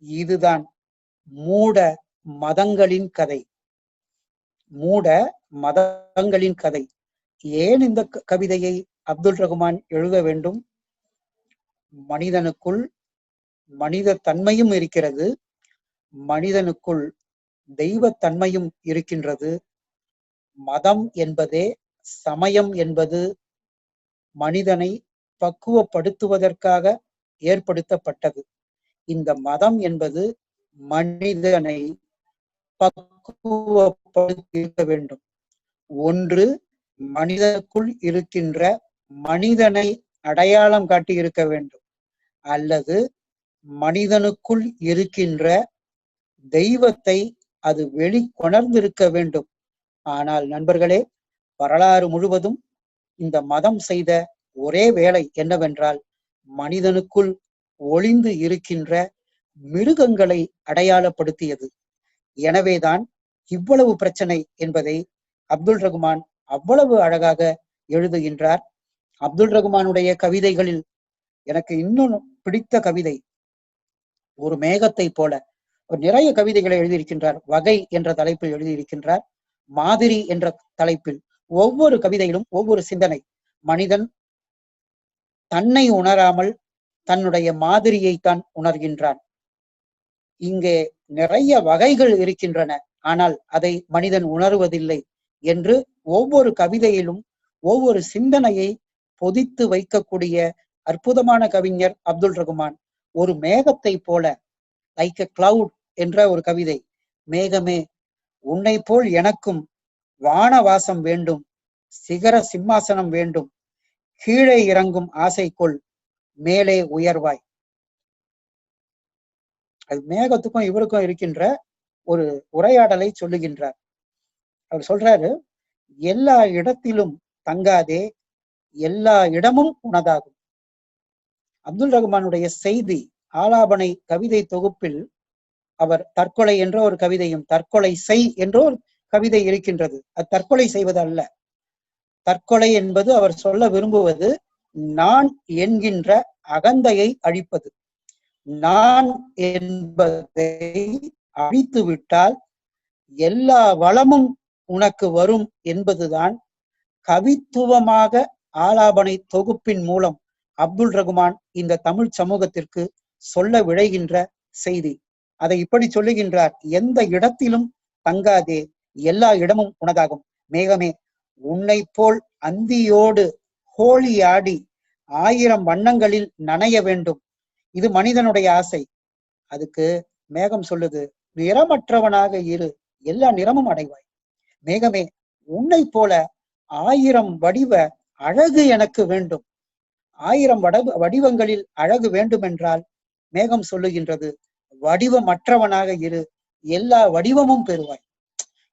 இதுதான் மூட மதங்களின் கதை. மூட மதங்களின் கதை. ஏன் இந்த கவிதையை அப்துல் ரகுமான் எழுத வேண்டும்? மனிதனுக்குள் மனித தன்மையும் இருக்கிறது, மனிதனுக்குள் தெய்வத்தன்மையும் இருக்கின்றது. மதம் என்பதே, சமயம் என்பது மனிதனை பக்குவப்படுத்துவதற்காக ஏற்படுத்தப்பட்டது. இந்த மதம் என்பது மனிதனை பக்குவப்படுத்தி இருக்க வேண்டும். ஒன்று, மனிதனுக்குள் இருக்கின்ற மனிதனை அடையாளம் காட்டி இருக்க வேண்டும், அல்லது மனிதனுக்குள் இருக்கின்ற தெய்வத்தை அது வெளிக்கொணர்ந்திருக்க வேண்டும். ஆனால் நண்பர்களே, வரலாறு முழுவதும் இந்த மதம் செய்த ஒரே வேலை என்னவென்றால், மனிதனுக்குள் ஒளிந்து இருக்கின்ற மிருகங்களை அடையாளப்படுத்தியது. எனவேதான் இவ்வளவு பிரச்சனை என்பதை அப்துல் ரகுமான் அவ்வளவு அழகாக எழுதுகின்றார். அப்துல் ரகுமானுடைய கவிதைகளில் எனக்கு இன்னும் பிடித்த கவிதை ஒரு மேகத்தை போல. நிறைய கவிதைகளை எழுதியிருக்கின்றார். வகை என்ற தலைப்பில் எழுதியிருக்கின்றார். மாதிரி என்ற தலைப்பில். ஒவ்வொரு கவிதையிலும் ஒவ்வொரு சிந்தனை. மனிதன் தன்னை உணராமல் தன்னுடைய மாதிரியைத்தான் உணர்கின்றான். இங்கே நிறைய வகைகள் இருக்கின்றன, ஆனால் அதை மனிதன் உணர்வதில்லை என்று ஒவ்வொரு கவிதையிலும் ஒவ்வொரு சிந்தனையை பொதித்து வைக்கக்கூடிய அற்புதமான கவிஞர் அப்துல் ரகுமான். ஒரு மேகத்தை போல, லைக் எ கிளவுட் என்ற ஒரு கவிதை. மேகமே, உன்னை போல் எனக்கும் வானவாசம் வேண்டும், சிகர சிம்மாசனம் வேண்டும், கீழே இறங்கும் ஆசைக்குள் மேலே உயர்வாய். அது மேகத்துக்கும் இவருக்கும் இருக்கின்ற ஒரு உரையாடலை சொல்லுகின்றார். அவர் சொல்றாரு, எல்லா இடத்திலும் தங்காதே, எல்லா இடமும் உனதாகும். அப்துல் ரகுமானுடைய செய்தி ஆலாபனை கவிதை தொகுப்பில் அவர் தற்கொலை என்ற ஒரு கவிதையும், தற்கொலை செய் என்ற ஒரு கவிதை இருக்கின்றது. அது தற்கொலை செய்வது அல்ல. தற்கொலை என்பது அவர் சொல்ல விரும்புவது நான் என்கின்ற அகந்தையை அழிப்பது. நான் என்பதை அழித்து விட்டால் எல்லா வளமும் உனக்கு வரும் என்பதுதான் கவித்துவமாக ஆலாபனை தொகுப்பின் மூலம் அப்துல் ரகுமான் இந்த தமிழ் சமூகத்திற்கு சொல்ல விழைகின்ற செய்தி. அதை இப்படி சொல்லுகின்றார், எந்த இடத்திலும் தங்காதே, எல்லா இடமும் உனதாகும். மேகமே, உன்னை போல் அந்தியோடு ஹோலியாடி 1000 வண்ணங்களில் நனைய வேண்டும். இது மனிதனுடைய ஆசை. அதுக்கு மேகம் சொல்லுது, நிறமற்றவனாக இரு, எல்லா நிறமும் அடைவாய். மேகமே, உன்னை போல 1000 வடிவ அழகு எனக்கு வேண்டும். 1000 வடிவங்களில் அழகு வேண்டும் என்றால் மேகம் சொல்லுகின்றது, வடிவமற்றவனாக இரு, எல்லா வடிவமும் பெறுவாய்.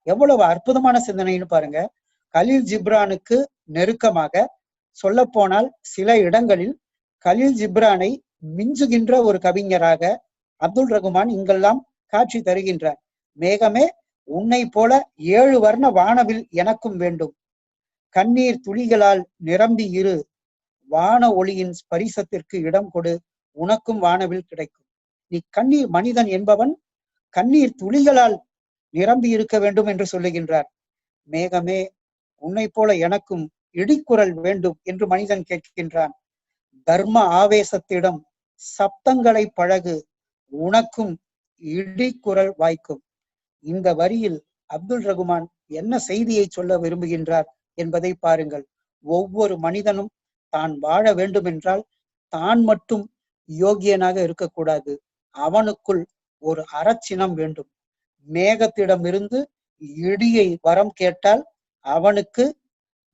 எவ்வளவு அற்புதமான சிந்தனைன்னு பாருங்க. கலீல் ஜிப்ரானுக்கு நெருக்கமாக, சொல்ல போனால் சில இடங்களில் கலீல் ஜிப்ரானை மிஞ்சுகின்ற ஒரு கவிஞராக அப்துல் ரகுமான் இங்கெல்லாம் காட்சி தருகின்றார். மேகமே, உன்னை போல 7 வர்ண வானவில் எனக்கும் வேண்டும். கண்ணீர் துளிகளால் நிரம்பி இரு, வான ஒளியின் ஸ்பரிசத்திற்கு இடம் கொடு, உனக்கும் வானவில் கிடைக்கும். நீ கண்ணீர், மனிதன் என்பவன் கண்ணீர் துளிகளால் நிரம்பி இருக்க வேண்டும் என்று சொல்லுகின்றார். மேகமே, உன்னை போல எனக்கும் இடிக்குரல் வேண்டும் என்று மனிதன் கேட்கின்றான். தர்ம ஆவேசத்திடம் சப்தங்களை பழகு, உனக்கும் இடிக்குரல் வாய்க்கும். இந்த வரியில் அப்துல் ரகுமான் என்ன செய்தியை சொல்ல விரும்புகின்றார் என்பதை பாருங்கள். ஒவ்வொரு மனிதனும் தான் வாழ வேண்டும் என்றால் தான் மட்டும் யோகியனாக இருக்கக்கூடாது. அவனுக்குள் ஒரு அறச்சினம் வேண்டும். மேகத்திடமிருந்து இடியை வரம் கேட்டால் அவனுக்கு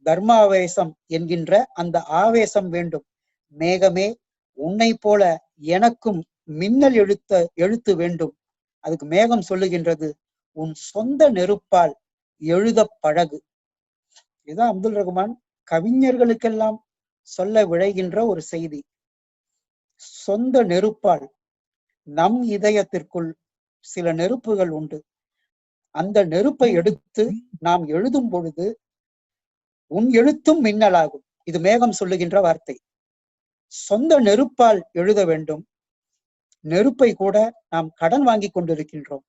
தர்மாவேசம் என்கின்ற அந்த ஆவேசம் வேண்டும். மேகமே, உன்னை போல எனக்கும் மின்னல் எழுத்து வேண்டும். அதுக்கு மேகம் சொல்லுகின்றது, உன் சொந்த நெருப்பால் எழுத பழகு. இதுதான் அப்துல் ரகுமான் கவிஞர்களுக்கெல்லாம் சொல்ல விழைகின்ற ஒரு செய்தி. சொந்த நெருப்பால். நம் இதயத்திற்குள் சில நெருப்புகள் உண்டு. அந்த நெருப்பை எடுத்து நாம் எழுதும் பொழுது உன் எழுத்தும் மின்னலாகும். இது மேகம் சொல்லுகின்ற வார்த்தை. சொந்த நெருப்பால் எழுத வேண்டும். நெருப்பை கூட நாம் கடன் வாங்கி கொண்டிருக்கின்றோம்.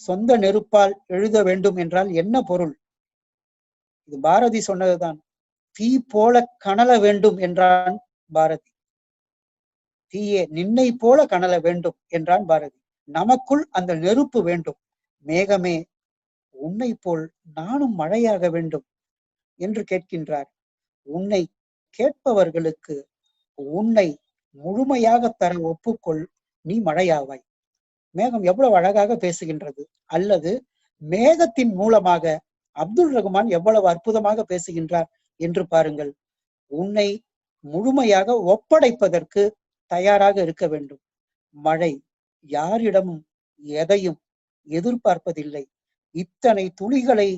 சொந்த நெருப்பால் எழுத வேண்டும் என்றால் என்ன பொருள்? இது பாரதி சொன்னதுதான். தீ போல கனல வேண்டும் என்றான் பாரதி. தீயே, நின்னை போல கனல வேண்டும் என்றான் பாரதி. நமக்குள் அந்த நெருப்பு வேண்டும். மேகமே, உன்னை போல் நானும் மழையாக வேண்டும் என்று கேட்கின்றார். உன்னை கேட்பவர்களுக்கு உன்னை முழுமையாக தர ஒப்புக்கொள், நீ மழையாவாய். மேகம் எவ்வளவு அழகாக பேசுகின்றது. அல்லது மேகத்தின் மூலமாக அப்துல் ரகுமான் எவ்வளவு அற்புதமாக பேசுகின்றார் என்று பாருங்கள். உன்னை முழுமையாக ஒப்படைப்பதற்கு தயாராக இருக்க வேண்டும். மழை யாரிடமும் எதையும் எதிர்பார்ப்பதில்லை. இத்தனை துளிகளை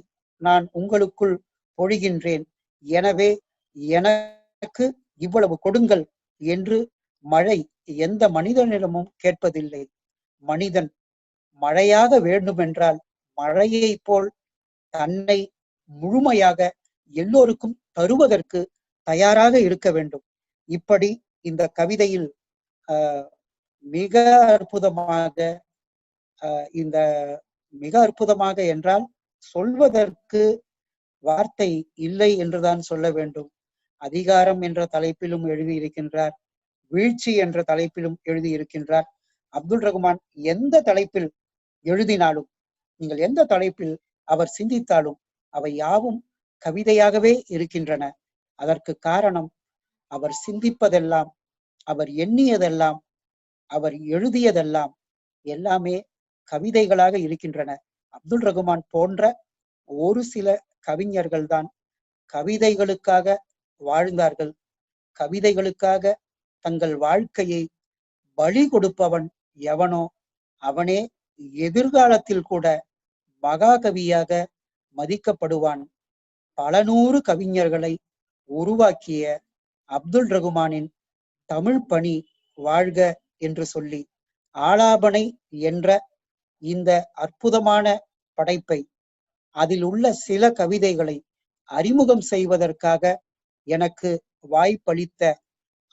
நான் உங்களுக்குள் பொழிகின்றேன், எனவே எனக்கு இவ்வளவு கொடுங்கள் என்று மழை எந்த மனிதனிடமும் கேட்பதில்லை. மனிதன் மழையாக வேண்டுமென்றால் மழையை போல் தன்னை முழுமையாக எல்லோருக்கும் தருவதற்கு தயாராக இருக்க வேண்டும். இப்படி இந்த கவிதையில் மிக அற்புதமாக இந்த மிக அற்புதமாக என்றால் சொல்வதற்கு வார்த்தை இல்லை என்றுதான் சொல்ல வேண்டும். அதிகாரம் என்ற தலைப்பிலும் எழுதியிருக்கின்றார், வீழ்ச்சி என்ற தலைப்பிலும் எழுதியிருக்கின்றார். அப்துல் ரகுமான் எந்த தலைப்பில் எழுதினாலும், நீங்கள் எந்த தலைப்பில் அவர் சிந்தித்தாலும் அவை யாவும் கவிதையாகவே இருக்கின்றன. அதற்கு காரணம் அவர் சிந்திப்பதெல்லாம், அவர் எண்ணியதெல்லாம், அவர் எழுதியதெல்லாம் எல்லாமே கவிதைகளாக இருக்கின்றன. அப்துல் ரகுமான் போன்ற ஒரு சில கவிஞர்கள் தான் கவிதைகளுக்காக வாழ்ந்தார்கள். கவிதைகளுக்காக தங்கள் வாழ்க்கையை பலி கொடுப்பவன் எவனோ அவனே எதிர்காலத்தில் கூட மகாகவியாக மதிக்கப்படுவான். பல நூறு கவிஞர்களை உருவாக்கிய அப்துல் ரகுமானின் தமிழ் பணி வாழ்க என்று சொல்லி ஆலாபனை என்ற இந்த அற்புதமான படைப்பை, அதில் உள்ள சில கவிதைகளை அறிமுகம் செய்வதற்காக எனக்கு வாய்ப்பளித்த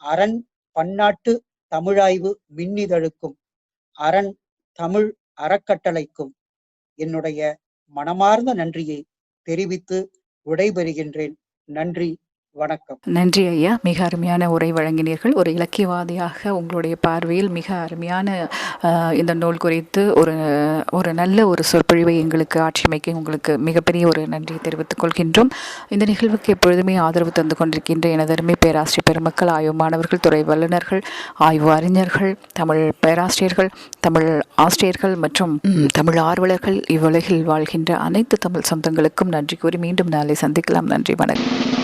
அரண் பன்னாட்டு தமிழாய்வு மின்னிதழுக்கும் அரண் தமிழ் அறக்கட்டளைக்கும் என்னுடைய மனமார்ந்த நன்றியை தெரிவித்து விடைபெறுகின்றேன். நன்றி, வணக்கம். நன்றி ஐயா, மிக அருமையான உரை வழங்கினீர்கள். ஒரு இலக்கியவாதியாக உங்களுடைய பார்வையில் மிக அருமையான இந்த நூல் குறித்து ஒரு நல்ல ஒரு சொற்பொழிவை எங்களுக்கு ஆட்சியமைக்க உங்களுக்கு மிகப்பெரிய ஒரு நன்றியை தெரிவித்துக் கொள்கின்றோம். இந்த நிகழ்வுக்கு எப்பொழுதுமே ஆதரவு தந்து கொண்டிருக்கின்ற எனதருமை பேராசிரியர் பெருமக்கள், ஆய்வு மாணவர்கள், துறை வல்லுநர்கள், ஆய்வு அறிஞர்கள், தமிழ் பேராசிரியர்கள், தமிழ் ஆசிரியர்கள் மற்றும் தமிழ் ஆர்வலர்கள், இவ்வுலகில் வாழ்கின்ற அனைத்து தமிழ் சொந்தங்களுக்கும் நன்றி கூறி மீண்டும் நாளை சந்திக்கலாம். நன்றி, வணக்கம்.